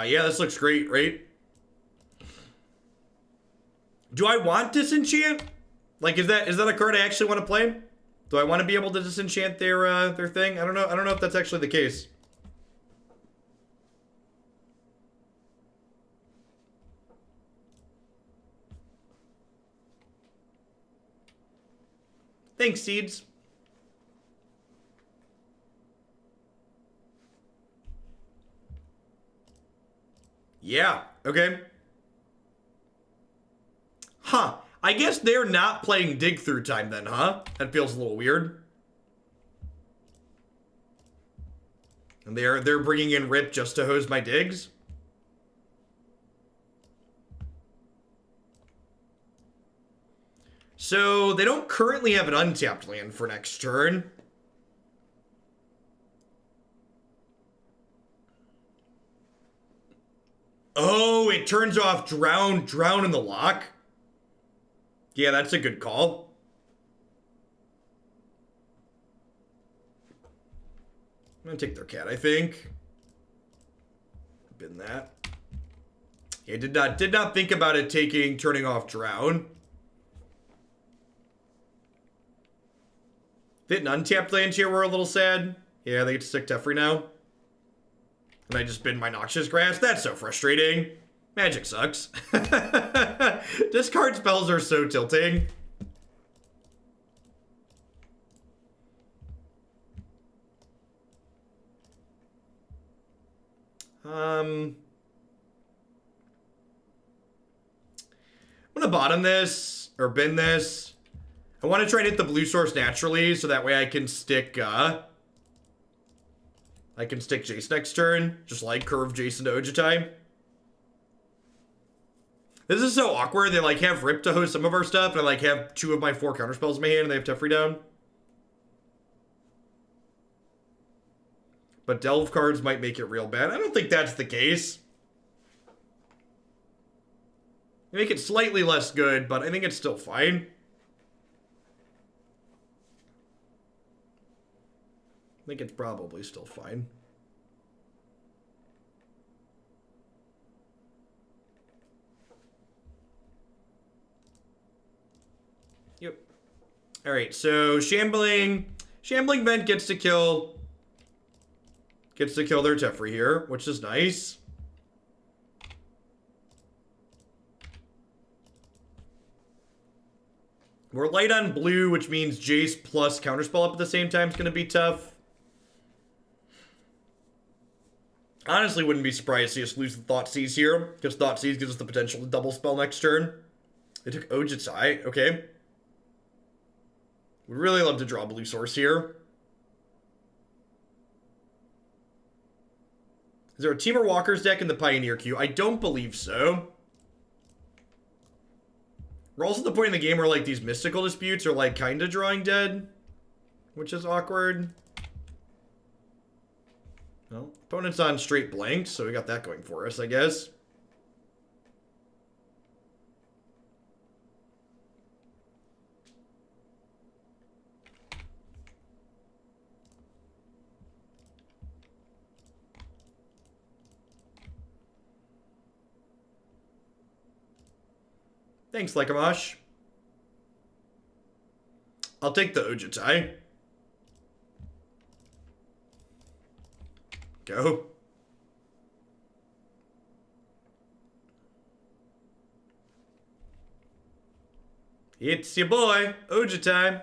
Yeah, this looks great, right? Do I want Disenchant? Like, is that a card I actually want to play? Do I want to be able to disenchant their thing? I don't know. I don't know if that's actually the case. Thanks, Seeds. Yeah, okay. Huh. I guess they're not playing Dig Through Time then, huh? That feels a little weird. And they're bringing in Rip just to hose my digs? So, they don't currently have an untapped land for next turn. Oh, it turns off Drown in the Loch. Yeah, that's a good call. I'm gonna take their cat, I think. Been that. Yeah, did not think about it turning off Drown. Fit an untapped land here, we're a little sad. Yeah, they get to stick Teferi now. And I just bin my Noxious Grasp. That's so frustrating. Magic sucks. Discard spells are so tilting. I'm gonna bottom this, or bin this. I want to try and hit the blue source naturally, so that way I can stick, Jace next turn. Just like curve Jace into Ojutai. This is so awkward. They like have Rip to host some of our stuff, and I like have 2 of my 4 counterspells in my hand, and they have Teferi down. But Delve cards might make it real bad. I don't think that's the case. They make it slightly less good, but I think it's still fine. I think it's probably still fine. Yep. Alright, so Shambling Vent gets to kill their Teferi here, which is nice. We're light on blue, which means Jace plus Counterspell up at the same time is going to be tough. Honestly, wouldn't be surprised to see us lose the Thoughtseize here, because Thoughtseize gives us the potential to double spell next turn. They took Ojutai, okay. Would really love to draw blue source here. Is there a Temur Walker's deck in the Pioneer queue? I don't believe so. We're also at the point in the game where like these mystical disputes are like kind of drawing dead, which is awkward. Well, opponent's on straight blanks, so we got that going for us, I guess. Thanks, Lycomosh. I'll take the Ojutai. Go. It's your boy, Ojutai.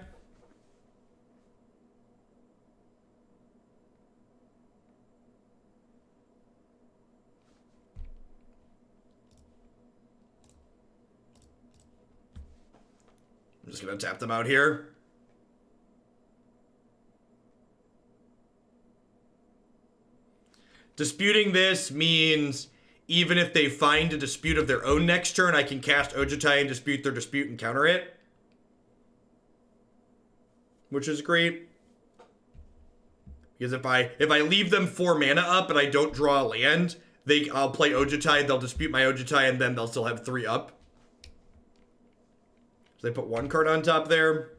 I'm just gonna tap them out here. Disputing this means even if they find a dispute of their own next turn, I can cast Ojutai and dispute their dispute and counter it. Which is great. Because if I leave them 4 mana up and I don't draw a land, I'll play Ojutai, they'll dispute my Ojutai, and then they'll still have 3 up. So they put 1 card on top there.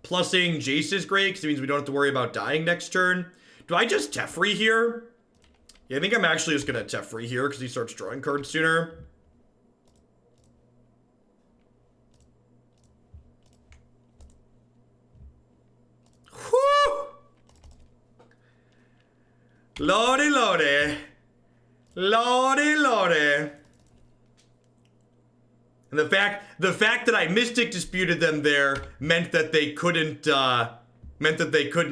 Plussing Jace is great, because it means we don't have to worry about dying next turn. Do I just Teferi here? Yeah, I think I'm actually just going to Teferi here, because he starts drawing cards sooner. Whew! Lordy, lordy. Lordy, lordy. And the fact that I Mystic Disputed them there meant that they couldn't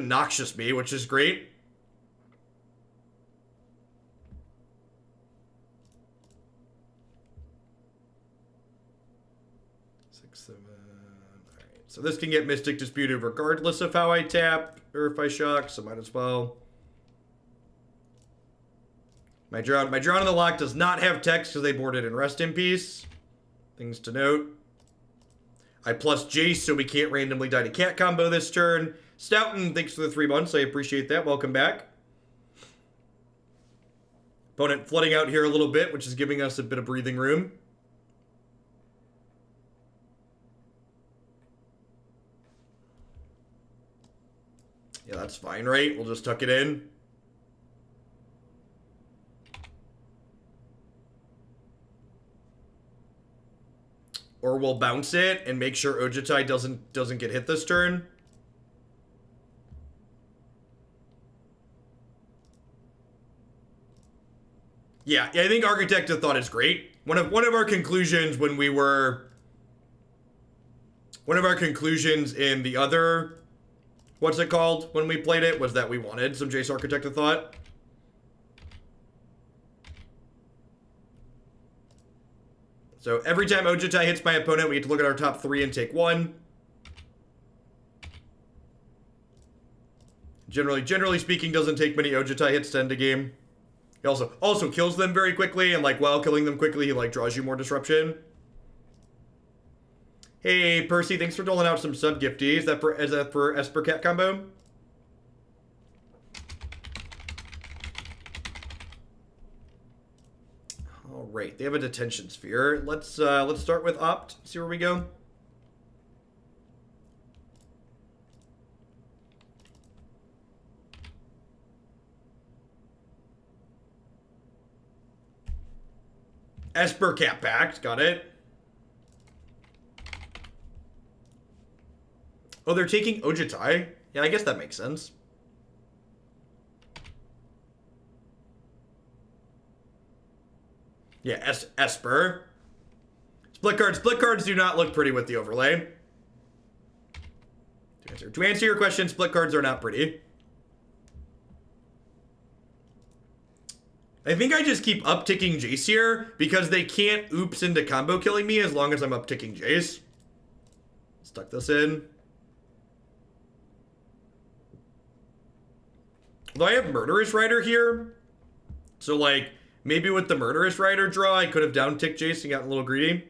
Noxious me, which is great. Alright, so this can get Mystic Disputed regardless of how I tap or if I shock, so might as well. My Drown in the Loch does not have text because they boarded in Rest in Peace. Things to note. I plus Jace so we can't randomly die to cat combo this turn. Stoughton, thanks for the 3 months. I appreciate that. Welcome back. Opponent flooding out here a little bit, which is giving us a bit of breathing room. Yeah, that's fine, right? We'll just tuck it in. Or we'll bounce it and make sure Ojutai doesn't get hit this turn. Yeah, I think Architect of Thought is great. One of our conclusions when we were... One of our conclusions in the other... What's it called? When we played it was that we wanted some Jace Architect of Thought. So every time Ojutai hits my opponent, we get to look at our top 3 and take 1. Generally speaking, doesn't take many Ojutai hits to end a game. He also kills them very quickly, and like while killing them quickly, he like draws you more disruption. Hey Percy, thanks for doling out some sub gifties. Is that for Esper Cat combo? All right, they have a detention sphere. Let's start with Opt. See where we go. Esper Cat Pact, got it. Oh, they're taking Ojutai? Yeah, I guess that makes sense. Yeah, Esper. Split cards do not look pretty with the overlay. To answer your question, split cards are not pretty. I think I just keep upticking Jace here because they can't oops into combo killing me as long as I'm upticking Jace. Stuck this in. Although I have Murderous Rider here, so like maybe with the Murderous Rider draw I could have down-ticked Jace and gotten a little greedy.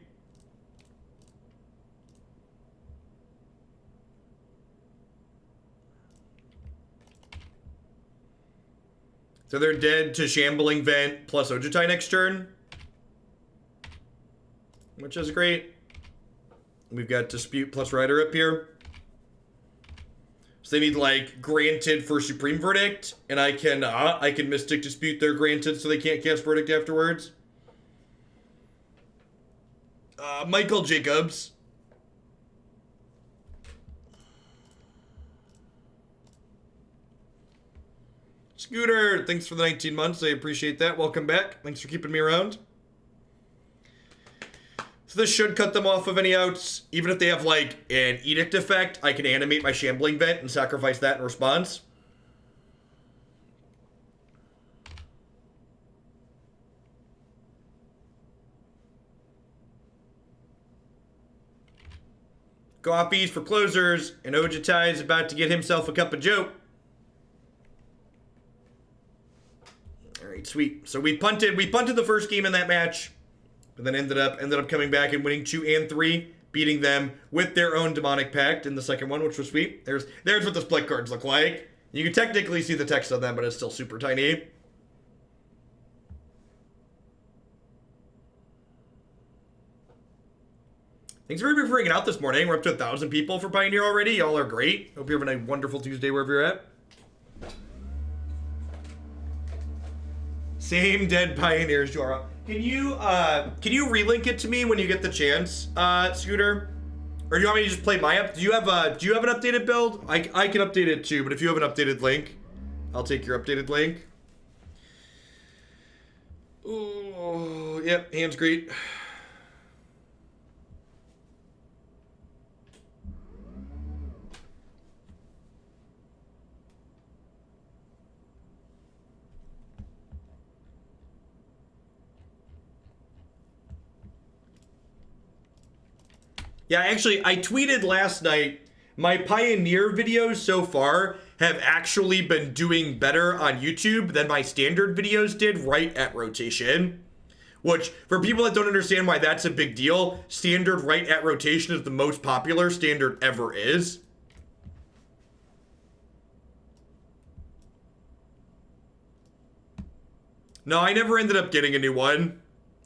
So they're dead to Shambling Vent plus Ojutai next turn, which is great. We've got Dispute plus Rider up here. So they need like Granted for Supreme Verdict, and I can Mystic Dispute their Granted so they can't cast Verdict afterwards. Michael Jacobs. Scooter, thanks for the 19 months. I appreciate that. Welcome back. Thanks for keeping me around. So this should cut them off of any outs. Even if they have, like, an Edict effect, I can animate my Shambling Vent and sacrifice that in response. Coffees for closers, and Ojutai is about to get himself a cup of joe. Alright, sweet. So we punted the first game in that match, but then ended up coming back and winning 2 and 3, beating them with their own Demonic Pact in the second one, which was sweet. There's what the split cards look like. You can technically see the text on them, but it's still super tiny. Thanks for freaking out this morning. We're up to 1,000 people for Pioneer already. Y'all are great. Hope you're having a wonderful Tuesday wherever you're at. Same dead Pioneers, Jora. Can you relink it to me when you get the chance, Scooter? Or do you want me to just play my up? Do you have an updated build? I can update it too, but if you have an updated link, I'll take your updated link. Oh, yep, hands great. Yeah, actually, I tweeted last night, my Pioneer videos so far have actually been doing better on YouTube than my standard videos did right at rotation. Which, for people that don't understand why that's a big deal, standard right at rotation is the most popular standard ever is. No, I never ended up getting a new one.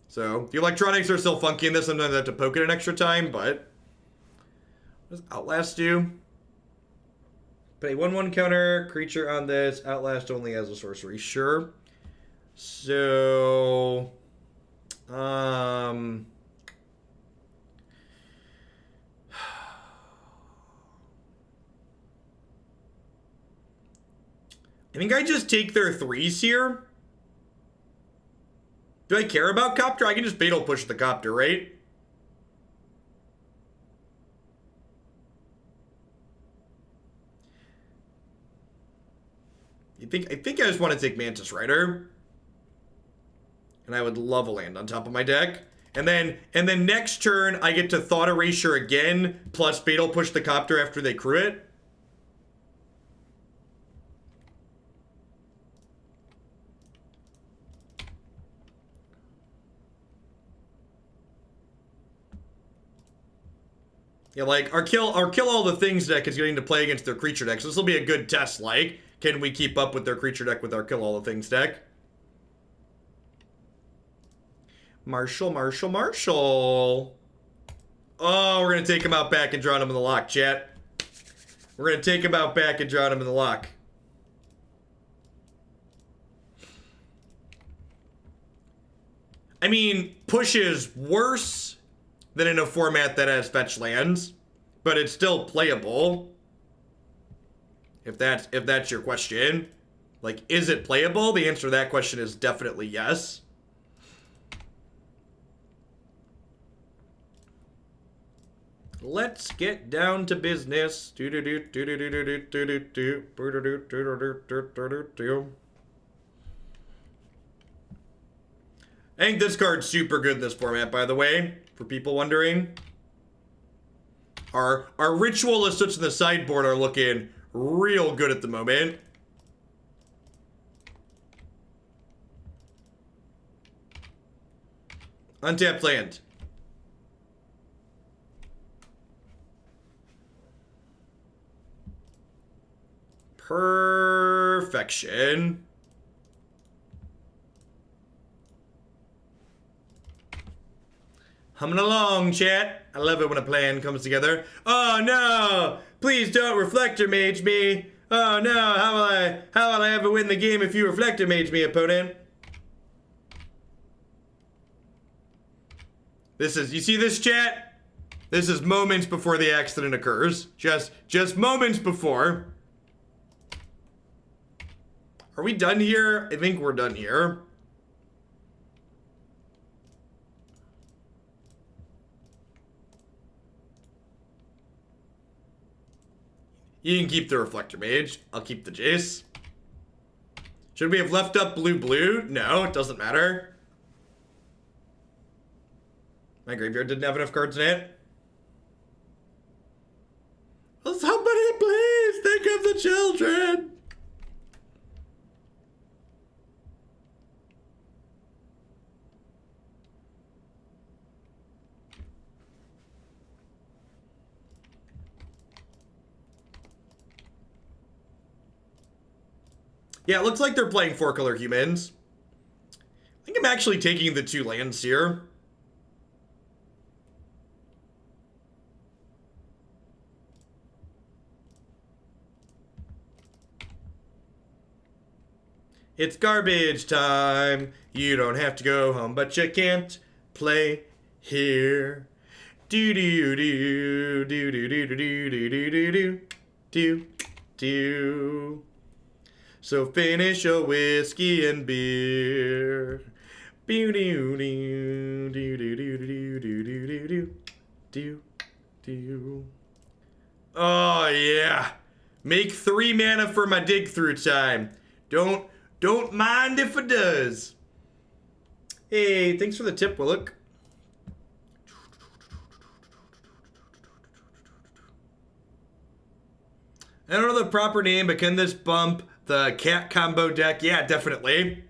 So, the electronics are still funky in this. Sometimes I have to poke it an extra time, but... What does Outlast do? Put a 1/1 counter creature on this. Outlast only as a sorcery. Sure. So... I think I just take their 3s here. Do I care about Copter? I can just Fatal Push the Copter, right? I think I just want to take Mantis Rider. And I would love a land on top of my deck. And then next turn, I get to Thought Erasure again, plus Fatal Push the Copter after they crew it. Yeah, like, our kill all the things deck is getting to play against their creature deck. So this will be a good test, like, can we keep up with their creature deck with our kill all the things deck? Marshall. Oh, we're going to take him out back and drown him in the Loch, chat. We're going to take him out back and drown him in the Loch. I mean, push is worse than in a format that has fetch lands, but it's still playable. If that's your question. Like, is it playable? The answer to that question is definitely yes. Let's get down to business. I think this card's super good in this format, by the way, for people wondering. Our Ritual of Soot in the sideboard are looking real good at the moment. Untapped land. Perfection. Humming along, chat. I love it when a plan comes together. Oh no! Please don't Reflector Mage me. Oh no! How will I ever win the game if you Reflector Mage me, opponent? You see this, chat? This is moments before the accident occurs. Just moments before. Are we done here? I think we're done here. You can keep the Reflector Mage. I'll keep the Jace. Should we have left up blue? No, it doesn't matter. My graveyard didn't have enough cards in it. Well, somebody please think of the children. Yeah, it looks like they're playing 4-color humans. I think I'm actually taking the 2 lands here. It's garbage time. You don't have to go home, but you can't play here. Do do do do do do do do do do do do. So finish your whiskey and beer. Do do do do do do do do do do do. Oh yeah, make 3 mana for my dig through time. Don't mind if it does. Hey, thanks for the tip, Willock. I don't know the proper name, but can this bump the cat combo deck? Yeah, definitely.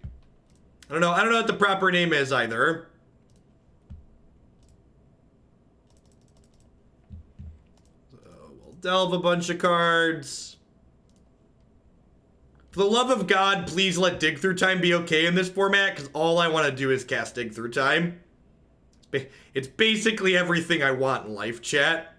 I don't know what the proper name is either. So we'll delve a bunch of cards. For the love of God, please let Dig Through Time be okay in this format, because all I want to do is cast Dig Through Time. It's basically everything I want in life, chat.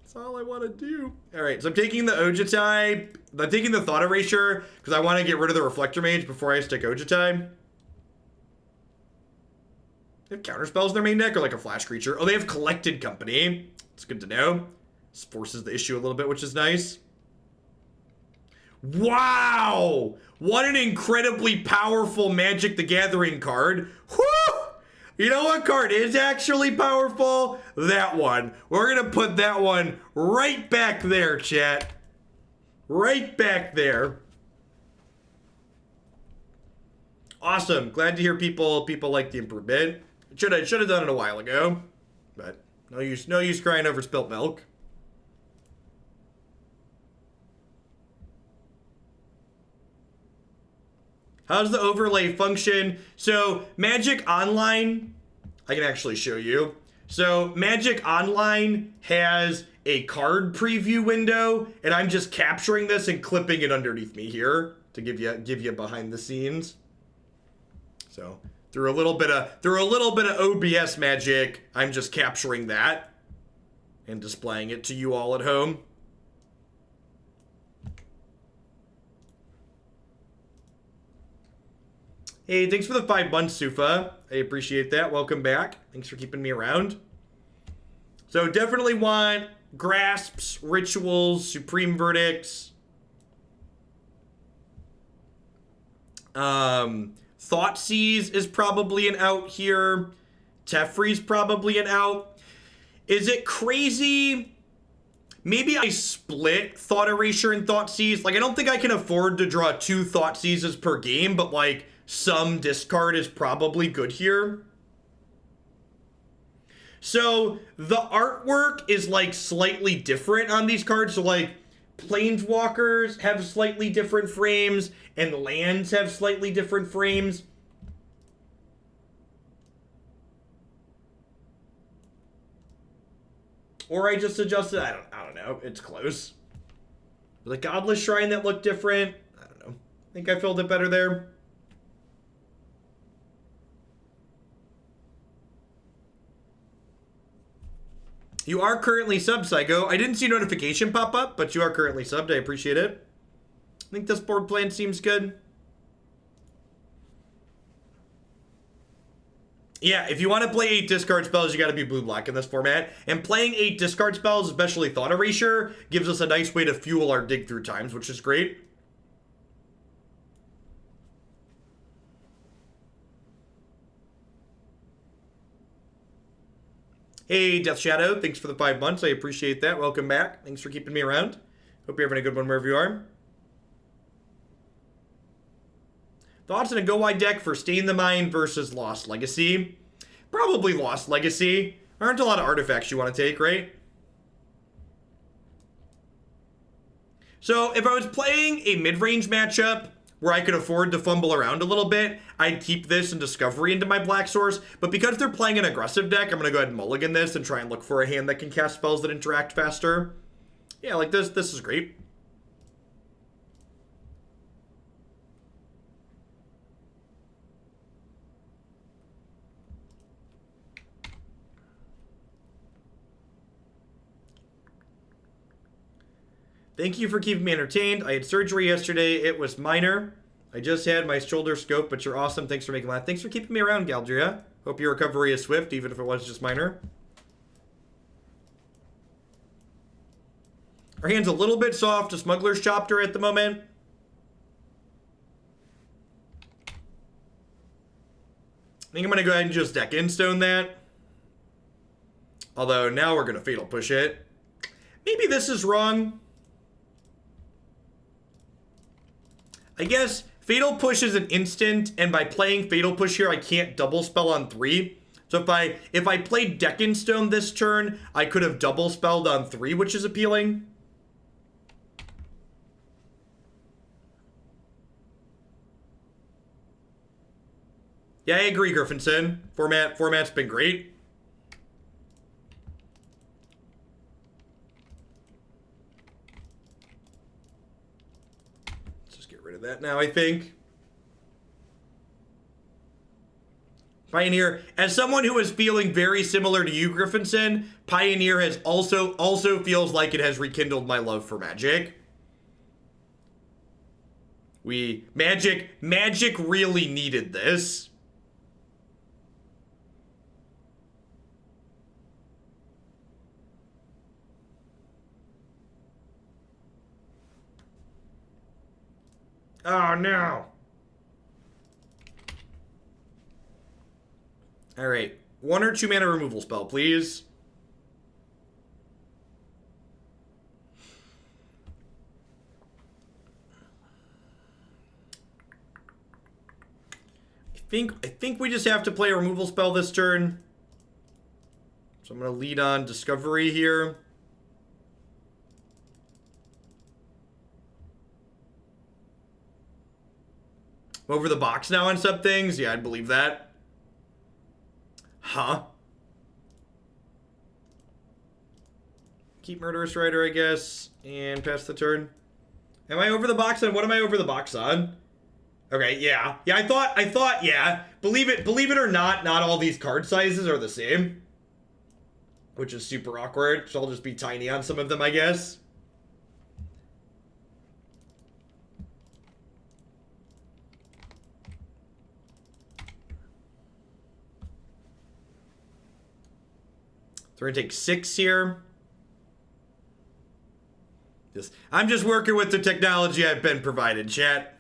That's all I want to do. Alright, so I'm taking the Ojutai. I'm taking the Thought Erasure, because I want to get rid of the Reflector Mage before I stick Ojutai. They have counterspells in their main deck, or like a flash creature. Oh, they have Collected Company. It's good to know. This forces the issue a little bit, which is nice. Wow! What an incredibly powerful Magic the Gathering card. Whew! You know what card is actually powerful? That one. We're gonna put that one right back there, chat. Right back there. Awesome. Glad to hear people like the improvement. Should have done it a while ago, but no use crying over spilt milk. How does the overlay function? So Magic Online, I can actually show you. So Magic Online has a card preview window, and I'm just capturing this and clipping it underneath me here to give you behind the scenes. So through a little bit of OBS magic, I'm just capturing that and displaying it to you all at home. Hey, thanks for the 5 months, Sufa. I appreciate that. Welcome back. Thanks for keeping me around. So definitely want grasps, rituals, supreme verdicts. Thoughtseize is probably an out here. Teferi's probably an out. Is it crazy? Maybe I split Thought Erasure and Thoughtseize. Like, I don't think I can afford to draw 2 Thoughtseizes per game, but like, some discard is probably good here. So the artwork is like slightly different on these cards. So like Planeswalkers have slightly different frames and lands have slightly different frames. Or I just adjusted, I don't know, it's close. The Godless Shrine that looked different, I don't know. I think I filled it better there. You are currently subbed, Psycho. I didn't see a notification pop up, but you are currently subbed. I appreciate it. I think this board plan seems good. Yeah, if you want to play 8 discard spells, you got to be blue-black in this format. And playing 8 discard spells, especially Thought Erasure, gives us a nice way to fuel our dig through times, which is great. Hey, Death Shadow, thanks for the 5 months. I appreciate that. Welcome back. Thanks for keeping me around. Hope you're having a good one wherever you are. Thoughts on a go-wide deck for Stain the Mind versus Lost Legacy? Probably Lost Legacy. Aren't a lot of artifacts you want to take, right? So if I was playing a mid-range matchup where I could afford to fumble around a little bit, I'd keep this and Discovery into my Black Source. But because they're playing an aggressive deck, I'm going to go ahead and mulligan this and try and look for a hand that can cast spells that interact faster. Yeah, like this is great. Thank you for keeping me entertained. I had surgery yesterday. It was minor. I just had my shoulder scoped, but you're awesome. Thanks for making laugh. Thanks for keeping me around, Galdria. Hope your recovery is swift, even if it was just minor. Our hand's a little bit soft to Smuggler's Chopper at the moment. I think I'm going to go ahead and just deck Instone that. Although now we're going to Fatal Push it. Maybe this is wrong. I guess Fatal Push is an instant, and by playing Fatal Push here, I can't double spell on 3. So if I played Deckenstone this turn, I could have double spelled on 3, which is appealing. Yeah, I agree, Griffinson. Format's been great. That now, I think. Pioneer, as someone who is feeling very similar to you, Griffinson, Pioneer has also feels like it has rekindled my love for Magic. Magic really needed this. Oh, no. All right. 1 or 2 mana removal spell, please. I think we just have to play a removal spell this turn. So I'm going to lead on Discovery here. Over the box now on some things? Yeah, I'd believe that. Huh? Keep Murderous Rider, I guess, and pass the turn. Am I over the box on? What am I over the box on? Okay, yeah. Yeah, I thought, yeah. Believe it or not all these card sizes are the same. Which is super awkward, so I'll just be tiny on some of them, I guess. So we're gonna take 6 here. I'm just working with the technology I've been provided, chat.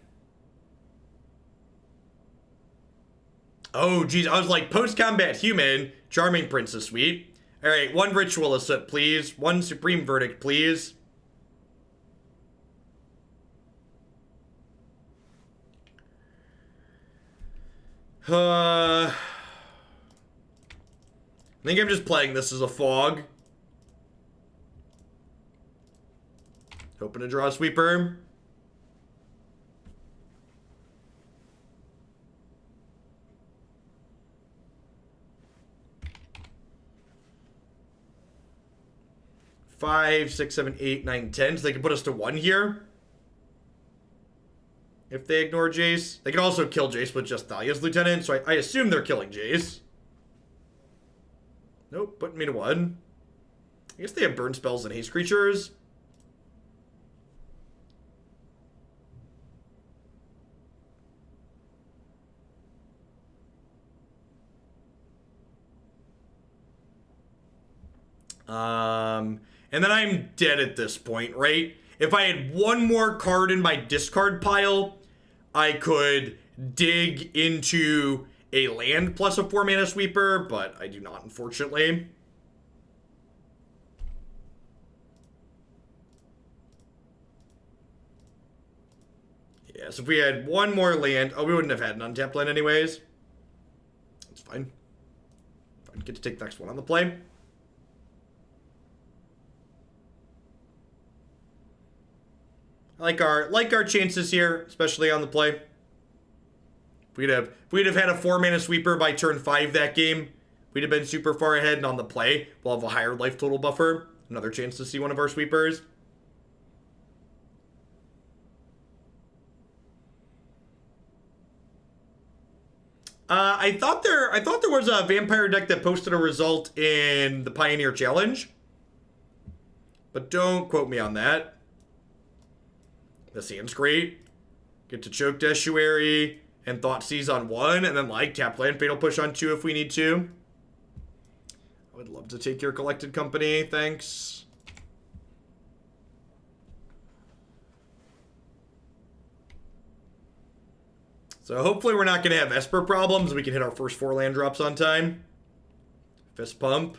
Oh, geez, I was like, post-combat human, Charming Princess Suite. All right, 1 Ritual of Soot, please. 1 Supreme Verdict, please. I think I'm just playing this as a fog. Hoping to draw a sweeper. Five, 6, 7, 8, 9, 10. So they can put us to 1 here. If they ignore Jace. They can also kill Jace with just Thalia's Lieutenant. So I assume they're killing Jace. Nope, putting me to 1. I guess they have burn spells and haste creatures. And then I'm dead at this point, right? If I had 1 more card in my discard pile, I could dig into a land plus a 4 mana sweeper, but I do not, unfortunately. Yeah, so if we had one more land... Oh, we wouldn't have had an untapped land anyways. That's fine. Fine, get to take the next one on the play. I like our chances here, especially on the play. If we'd have had a 4-mana sweeper by turn 5 that game, we'd have been super far ahead, and on the play, we'll have a higher life total buffer. Another chance to see one of our sweepers. I thought there was a vampire deck that posted a result in the Pioneer Challenge, but don't quote me on that. This hand's great. Get to Choked Estuary and Thoughtseize on 1, and then like tap land Fatal Push on 2 if we need to. I would love to take your Collected Company, thanks. So hopefully we're not going to have Esper problems. We can hit our first 4 land drops on time. Fist Pump.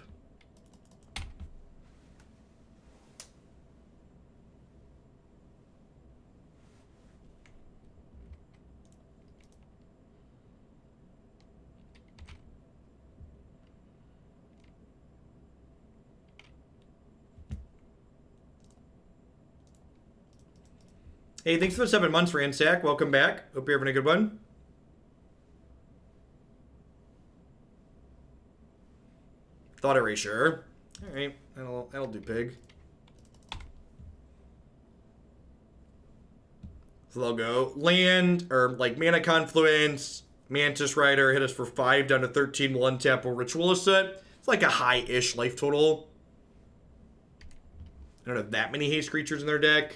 Hey, thanks for the 7 months, Ransack. Welcome back. Hope you're having a good one. Thought Erasure. Alright, that'll do pig. So they'll go land, or like Mana Confluence, Mantis Rider, hit us for 5 down to 13, we'll untap a Ritual of Soot. It's like a high-ish life total. I don't have that many haste creatures in their deck.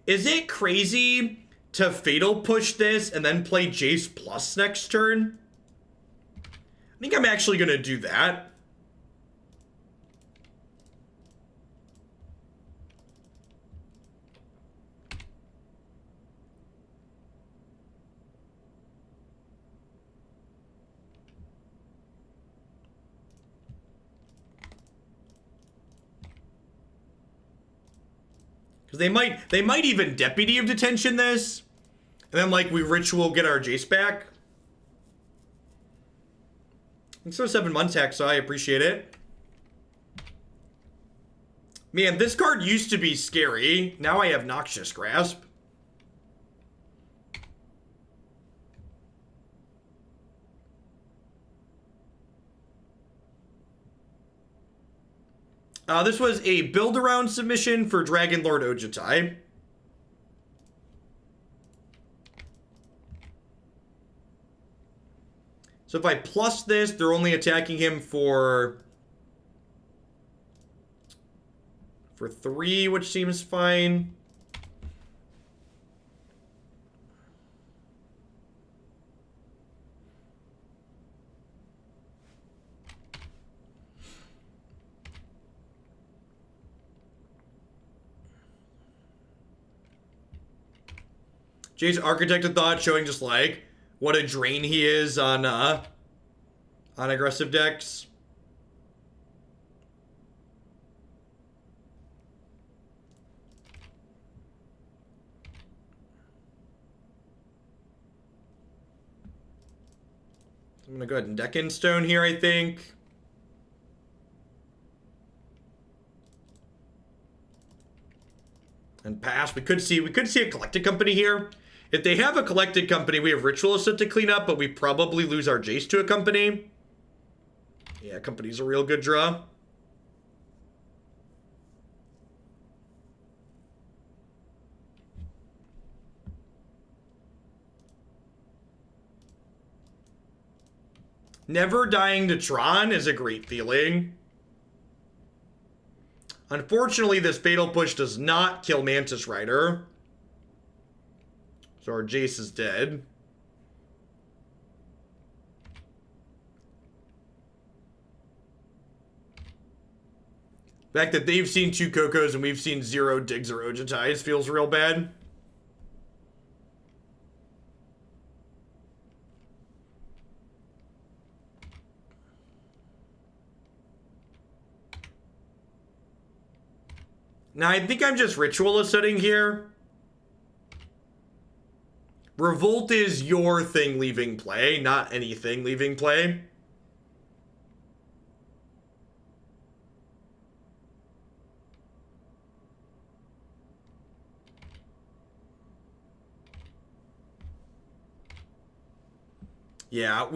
Is it crazy to Fatal Push this and then play Jace Plus next turn? I think I'm actually going to do that. Because they might even Deputy of Detention this. And then, like, we Ritual get our Jace back. Thanks for 7 months, Hacksaw. I appreciate it. Man, this card used to be scary. Now I have Noxious Grasp. This was a build-around submission for Dragonlord Ojutai. So if I plus this, they're only attacking him for 3, which seems fine. Jace Architect of Thought showing just like what a drain he is on aggressive decks. I'm gonna go ahead and deck in Stone here, I think. And pass. We could see a Collected Company here. If they have a Collected Company, we have Ritual of Soot to clean up, but we probably lose our Jace to a Company. Yeah, Company's a real good draw. Never dying to Tron is a great feeling. Unfortunately, this Fatal Push does not kill Mantis Rider. So our Jace is dead. The fact that they've seen 2 Cocos and we've seen 0 Digs or Ojutais feels real bad. Now, I think I'm just Ritual of Sooting here. Revolt is your thing leaving play, not anything leaving play. Yeah,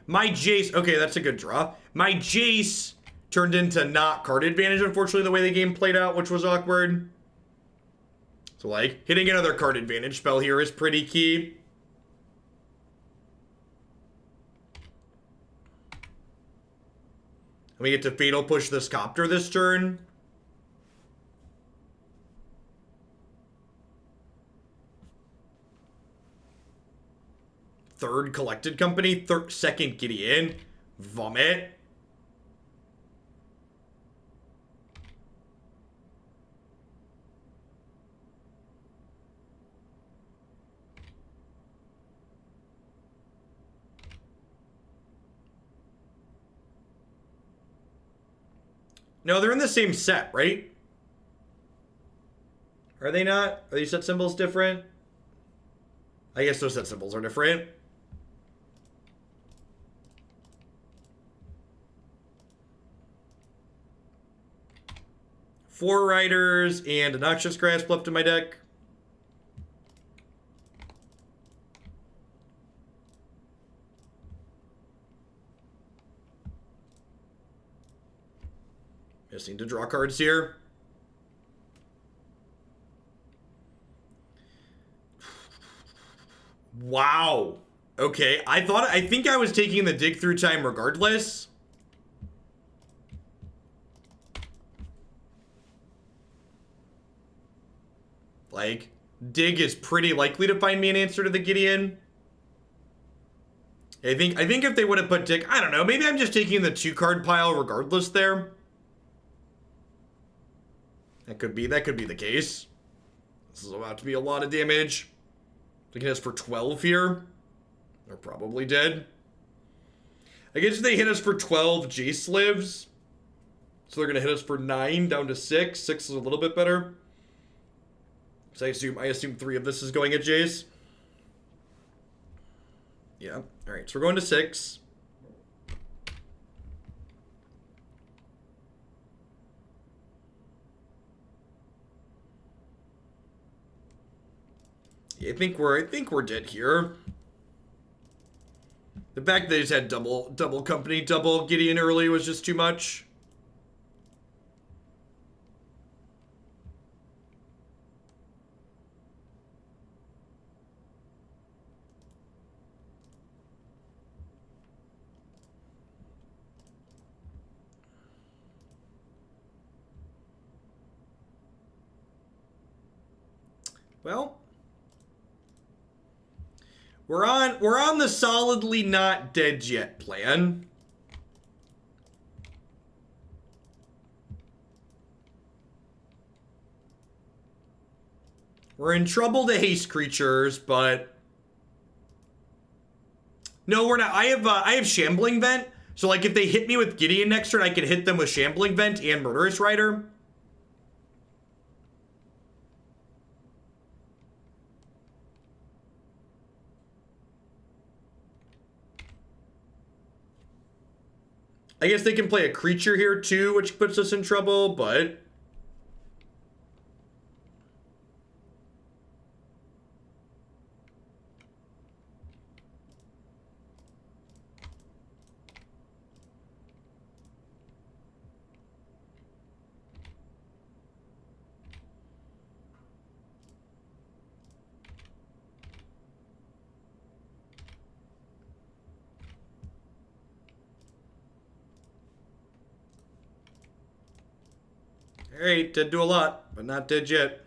my Jace, okay, that's a good draw. My Jace turned into not card advantage, unfortunately, the way the game played out, which was awkward. So, like, hitting another card advantage spell here is pretty key. And we get to Fatal Push this Copter this turn. Third Collected Company, second Gideon, Vomit. No, they're in the same set, right? Are they not? Are these set symbols different? I guess those set symbols are different. Four Riders and a Noxious Grasp left in my deck. Just need to draw cards here. Wow. Okay, I think I was taking the dig through time regardless. Like, dig is pretty likely to find me an answer to the Gideon. I think if they would have put dig, I don't know, maybe I'm just taking the 2-card pile regardless there. That could be the case. This is about to be a lot of damage. They hit us for 12 here. They're probably dead. I guess if they hit us for 12, Jace lives. So they're going to hit us for 9 down to 6. 6 is a little bit better. So I assume 3 of this is going at Jace. Yeah. Alright, so we're going to 6. Yeah, I think we're dead here. The fact that they just had double company, double Gideon early was just too much. Well, we're on the solidly not dead yet plan. We're in trouble to haste creatures, but no, we're not. I have Shambling Vent, so like if they hit me with Gideon next turn, I can hit them with Shambling Vent and Murderous Rider. I guess they can play a creature here too, which puts us in trouble, but alright, did do a lot, but not dead yet.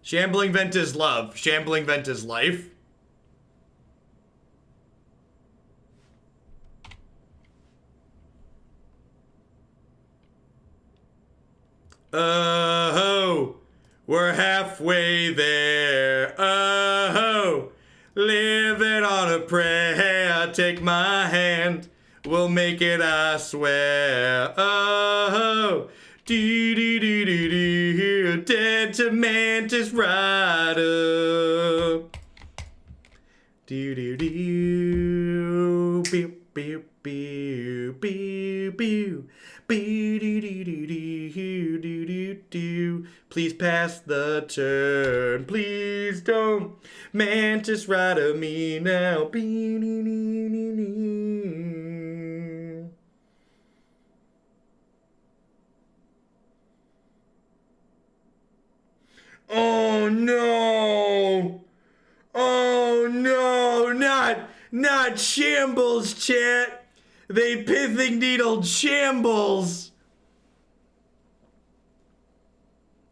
Shambling Vent is love. Shambling Vent is life. Oh, we're halfway there. Oh, living on a prayer. Take my hand. We'll make it, I swear. Oh, do do do do do. Dead to Mantis Rider. Do do do. Beep beep beep beep beep. Do do do do do do do. Please pass the turn. Please don't Mantis Rider me now. Oh no! Oh no! Not Shambles, chat! They pithing needled Shambles!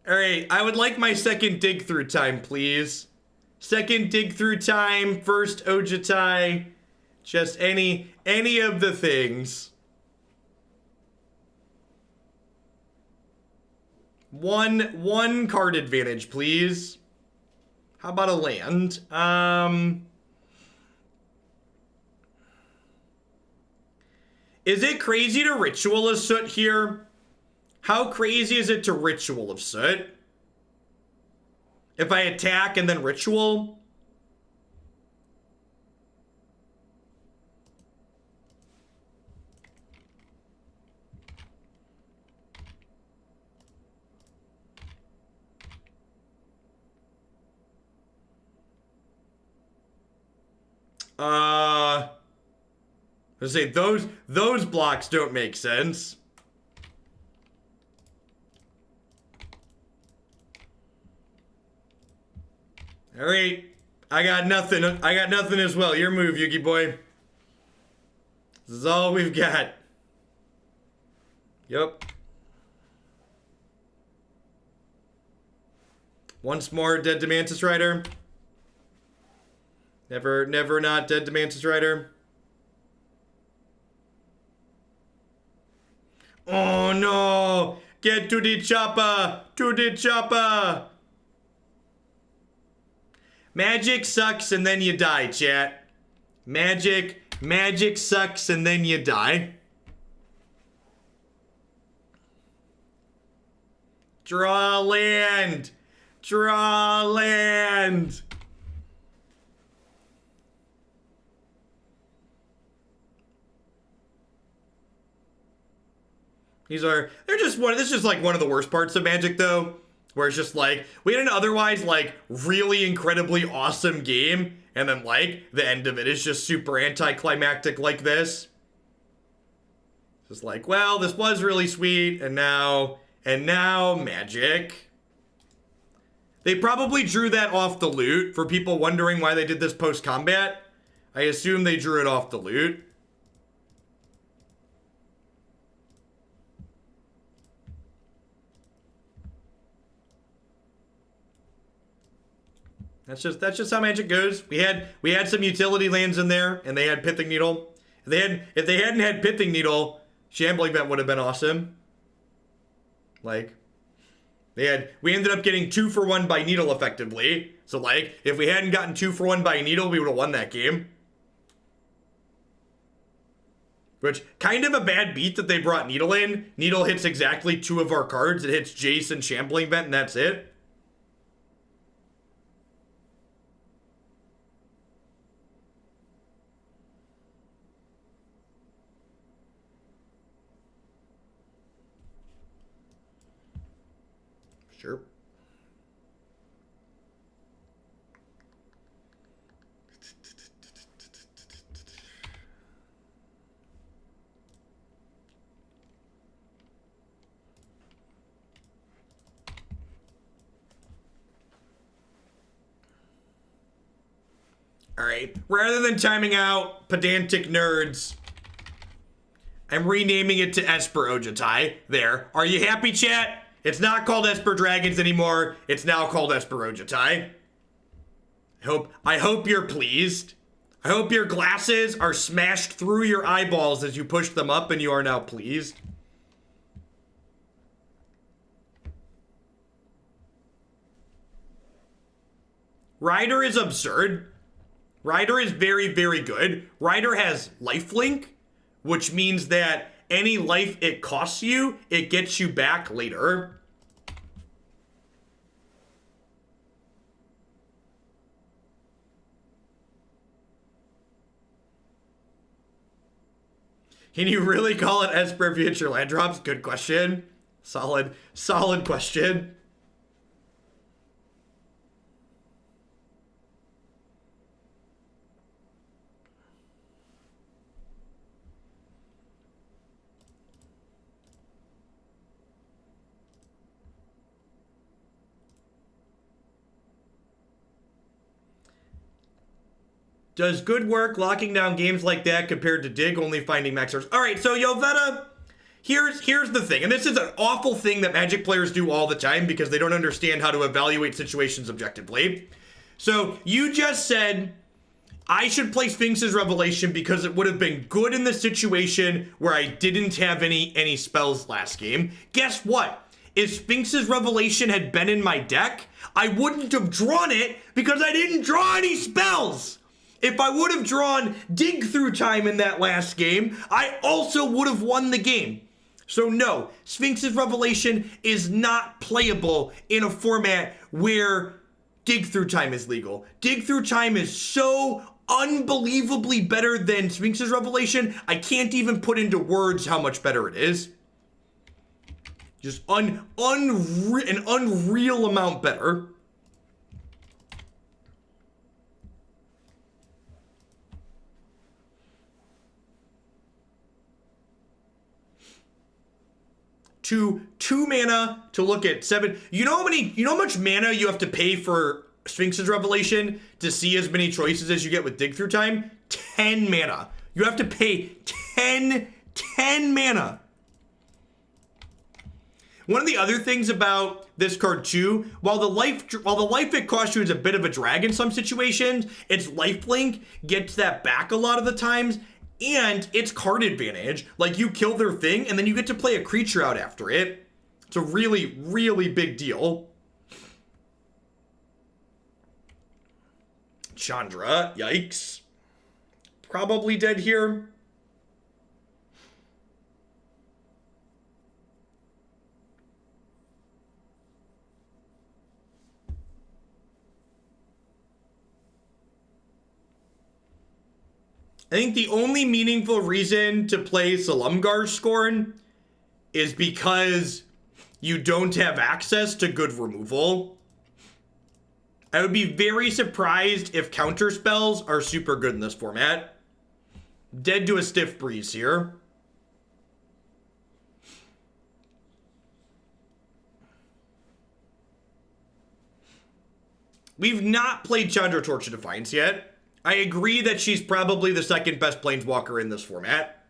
Alright, I would like my second dig through time, please. Second dig through time, first Ojutai. Just any of the things. One card advantage, please. How about a land? Is it crazy to Ritual of Soot here? How crazy is it to Ritual of Soot? If I attack and then Ritual? Let's say those blocks don't make sense. All right, I got nothing as well. Your move, Yugi boy. This is all we've got. Yep. Once more, dead to Mantis Rider. Never not dead to Mantis Rider. Oh no! Get to the chopper! To the chopper! Magic sucks and then you die, chat. Magic sucks and then you die. Draw land! Draw land! This is just like one of the worst parts of Magic though, where it's just like, we had an otherwise like really incredibly awesome game, and then like the end of it is just super anticlimactic like this. It's just like, well, this was really sweet, and now Magic. They probably drew that off the loot for people wondering why they did this post-combat. I assume they drew it off the loot. That's just how Magic goes. We had some utility lands in there, and they had Pithing Needle. If they hadn't had Pithing Needle, Shambling Vent would have been awesome. Like, we ended up getting 2 for 1 by Needle effectively. So like, if we hadn't gotten 2 for 1 by Needle, we would have won that game. Which, kind of a bad beat that they brought Needle in. Needle hits exactly 2 of our cards. It hits Jace and Shambling Vent, and that's it. Sure. All right, rather than timing out pedantic nerds, I'm renaming it to Esper Ojutai. There. Are you happy, chat? It's not called Esper Dragons anymore. It's now called Esper Ojutai. I hope you're pleased. I hope your glasses are smashed through your eyeballs as you push them up and you are now pleased. Rider is absurd. Rider is very, very good. Rider has lifelink, which means that any life it costs you, it gets you back later. Can you really call it Esper future land drops? Good question. Solid question. Does good work locking down games like that compared to Dig only finding maxers? All right, so Yovetta, here's the thing, and this is an awful thing that Magic players do all the time because they don't understand how to evaluate situations objectively. So you just said I should play Sphinx's Revelation because it would have been good in the situation where I didn't have any spells last game. Guess what? If Sphinx's Revelation had been in my deck, I wouldn't have drawn it because I didn't draw any spells. If I would have drawn Dig Through Time in that last game, I also would have won the game. So no, Sphinx's Revelation is not playable in a format where Dig Through Time is legal. Dig Through Time is so unbelievably better than Sphinx's Revelation, I can't even put into words how much better it is. Just an unreal amount better. Two mana to look at 7. You know how much mana you have to pay for Sphinx's Revelation to see as many choices as you get with Dig Through Time? 10 mana. You have to pay 10 mana. One of the other things about this card too, while the life it costs you is a bit of a drag in some situations, its lifelink gets that back a lot of the times. And it's card advantage. Like, you kill their thing, and then you get to play a creature out after it. It's a really, really big deal. Chandra, yikes. Probably dead here. I think the only meaningful reason to play Salumgar's Scorn is because you don't have access to good removal. I would be very surprised if counter spells are super good in this format. Dead to a Stiff Breeze here. We've not played Chandra Torch of Defiance yet. I agree that she's probably the second best Planeswalker in this format.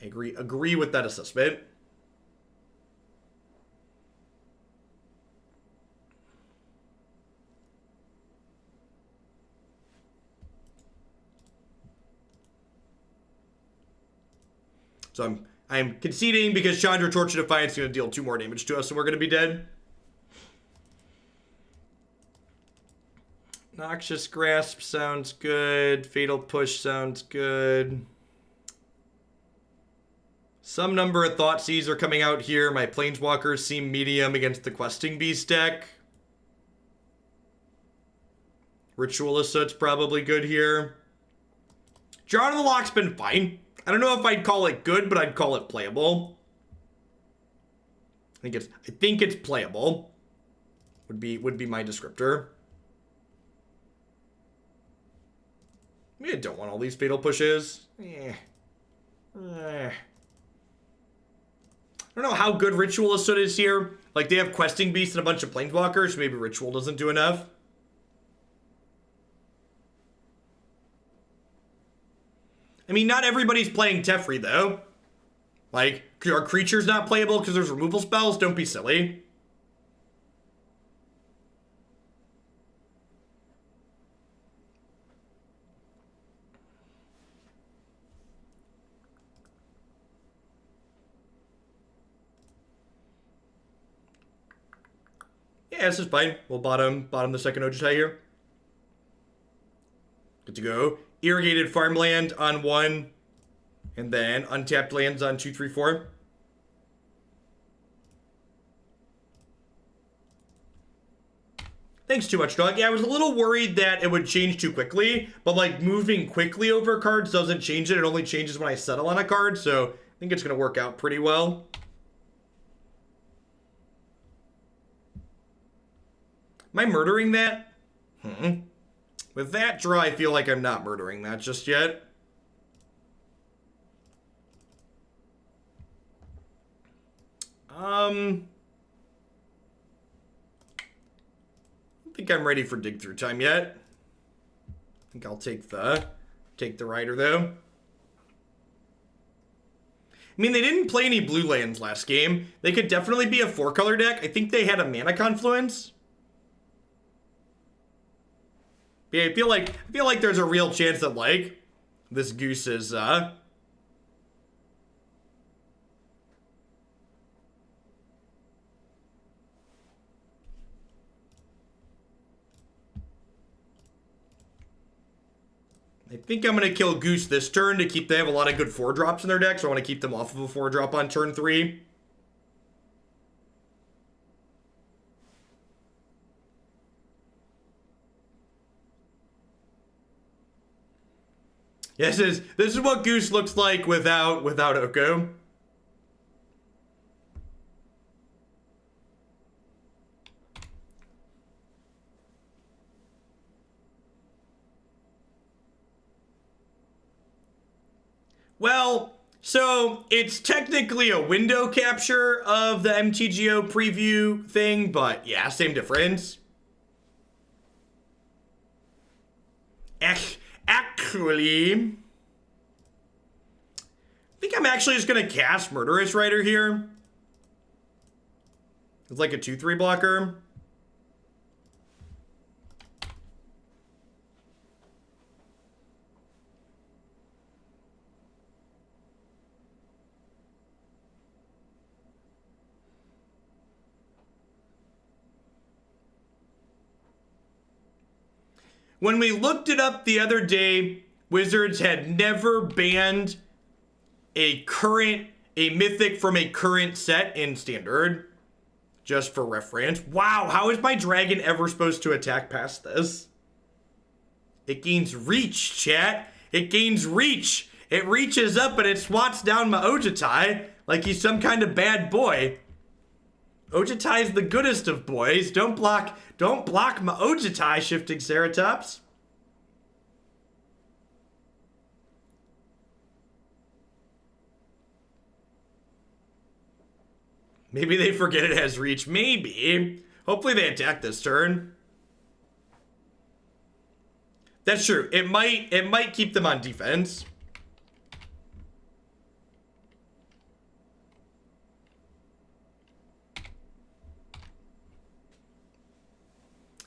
I agree with that assessment. So I'm conceding because Chandra Torch of Defiance is going to deal 2 more damage to us, and we're going to be dead. Noxious Grasp sounds good. Fatal Push sounds good. Some number of Thoughtseize are coming out here. My Planeswalkers seem medium against the Questing Beast deck. Ritual of Soot's probably good here. Drawn on the Loch's been fine. I don't know if I'd call it good, but I'd call it playable. I think it's playable. Would be my descriptor. I don't want all these Fatal Pushes. I don't know how good Ritual of Soot is here. Like, they have Questing Beast and a bunch of Planeswalkers, so maybe Ritual doesn't do enough. I mean, not everybody's playing Teferi, though. Like, are creatures not playable because there's removal spells? Don't be silly. Yeah, this is fine. We'll bottom the second Ojutai here. Good to go. Irrigated Farmland on 1. And then untapped lands on 2, 3, 4. Thanks too much, dog. Yeah, I was a little worried that it would change too quickly, but like moving quickly over cards doesn't change it. It only changes when I settle on a card, so I think it's going to work out pretty well. Am I murdering that? With that draw, I feel like I'm not murdering that just yet. I don't think I'm ready for dig through time yet. I think I'll take the Rider though. I mean, they didn't play any blue lands last game. They could definitely be a 4-color deck. I think they had a mana confluence. Yeah, I feel like there's a real chance that like this goose is I think I'm going to kill Goose this turn to keep... They have a lot of good 4-drops in their deck, so I want to keep them off of a 4-drop on turn 3. Yes, this is what Goose looks like without Oko. Well, so it's technically a window capture of the MTGO preview thing, but yeah, same difference. Actually, I think I'm actually just going to cast Murderous Rider here. It's like a 2/3 blocker. When we looked it up the other day, Wizards had never banned a mythic from a current set in Standard. Just for reference. Wow, how is my dragon ever supposed to attack past this? It gains reach, chat. It gains reach. It reaches up and it swats down my Ojutai like he's some kind of bad boy. Ojutai's the goodest of boys. Don't block my Ojutai, Shifting Ceratops. Maybe they forget it has reach. Maybe. Hopefully they attack this turn. That's true. It might keep them on defense.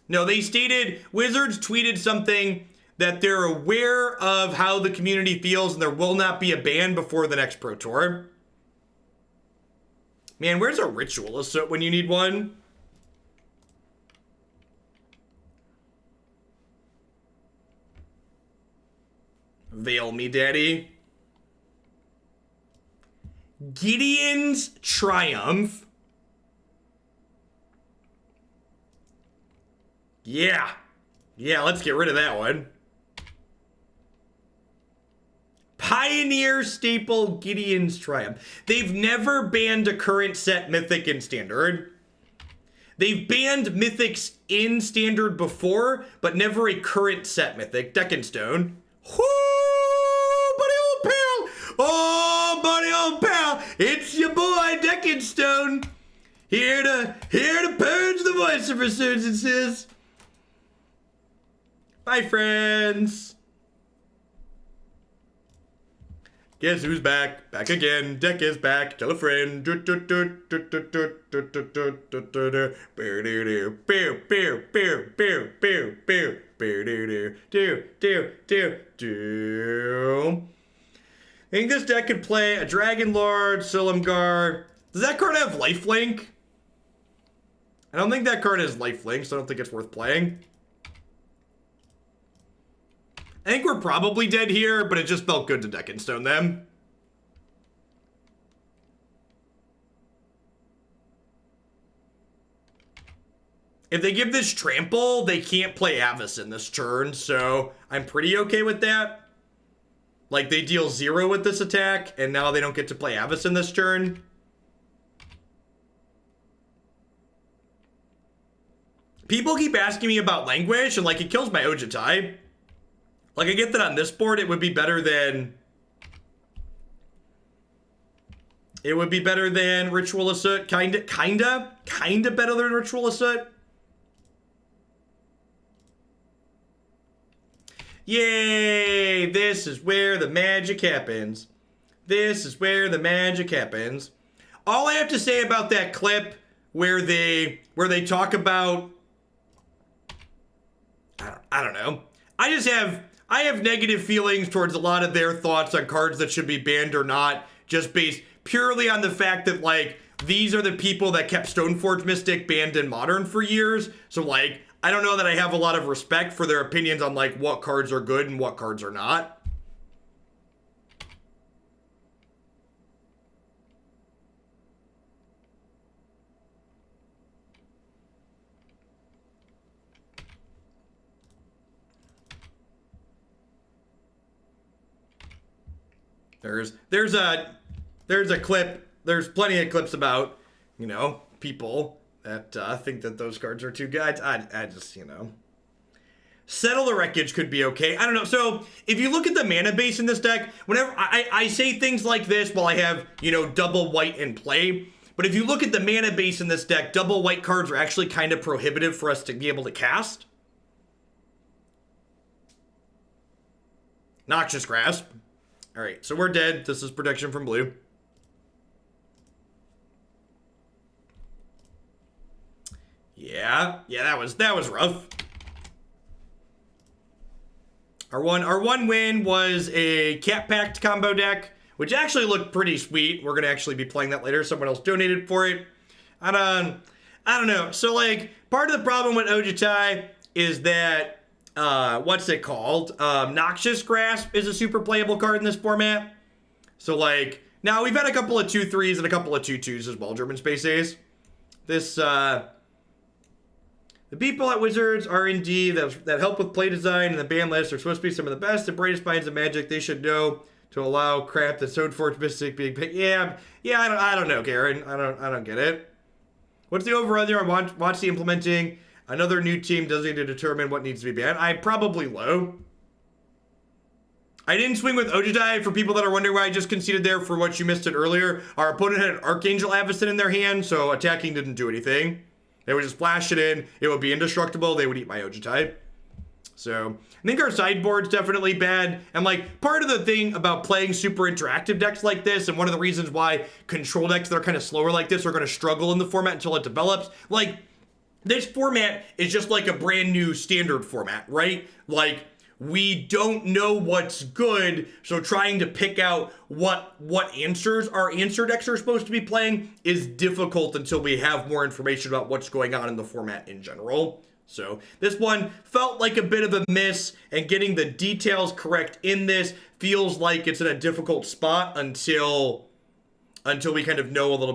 No, they stated, Wizards tweeted something that they're aware of how the community feels and there will not be a ban before the next Pro Tour. Man, where's a Ritual of Soot when you need one? Veil me, daddy. Gideon's Triumph. Yeah. Yeah, let's get rid of that one. Pioneer staple Gideon's Triumph. They've never banned a current set mythic in Standard. They've banned mythics in Standard before, but never a current set mythic. Deckenstone. Whoo, buddy old pal. Oh, buddy old pal. It's your boy, Deckenstone. Here to purge the voice of resurgences. Bye, friends. Guess who's back? Back again. Deck is back. Tell a friend. I think this deck could play a Dragonlord, Silumgar. Does that card have lifelink? I don't think that card has lifelink, so I don't think it's worth playing. I think we're probably dead here, but it just felt good to deck and stone them. If they give this trample, they can't play Avacyn this turn, so I'm pretty okay with that. Like, they deal 0 with this attack, and now they don't get to play Avacyn this turn. People keep asking me about Languish, and, like, it kills my Ojutai. Like, I get that on this board, it would be better than... It would be better than Ritual of Soot. Kinda better than Ritual of Soot. Yay! This is where the magic happens. This is where the magic happens. All I have to say about that clip where they talk about... I don't know. I have negative feelings towards a lot of their thoughts on cards that should be banned or not, just based purely on the fact that, like, these are the people that kept Stoneforge Mystic banned in Modern for years. So, like, I don't know that I have a lot of respect for their opinions on, like, what cards are good and what cards are not. There's a clip, there's plenty of clips about, you know, people that think that those cards are too good. I just, you know. Settle the Wreckage could be okay. I don't know. So, if you look at the mana base in this deck, whenever I say things like this while I have, you know, double white in play, but if you look at the mana base in this deck, double white cards are actually kind of prohibitive for us to be able to cast. Noxious Grasp. Alright, so we're dead. This is protection from blue. Yeah, that was rough. Our one win was a Cat Pact combo deck, which actually looked pretty sweet. We're gonna actually be playing that later. Someone else donated for it. I don't know. So, like, part of the problem with Ojutai is that what's it called? Noxious Grasp is a super playable card in this format. So, like, now we've had a couple of 2/3s and a couple of 2/2s as well, German Space Ace. This, the people at Wizards R&D that help with play design and the ban list are supposed to be some of the best and brightest minds of Magic. They should know to allow crap that's Stoneforge Mystic being picked. Yeah, I don't know, Karen. I don't get it. What's the over-under on watch the implementing another new team does need to determine what needs to be banned? I'm probably low. I didn't swing with Ojutai. For people that are wondering why I just conceded there for what you missed it earlier, our opponent had an Archangel Avacyn in their hand, so attacking didn't do anything. They would just flash it in. It would be indestructible. They would eat my Ojutai. So, I think our sideboard's definitely bad. And, like, part of the thing about playing super interactive decks like this, and one of the reasons why control decks that are kind of slower like this are going to struggle in the format until it develops, like, this format is just like a brand new standard format, right? Like, we don't know what's good, so trying to pick out what answers our answer decks are supposed to be playing is difficult until we have more information about what's going on in the format in general. So this one felt like a bit of a miss, and getting the details correct in this feels like it's in a difficult spot until we kind of know a little bit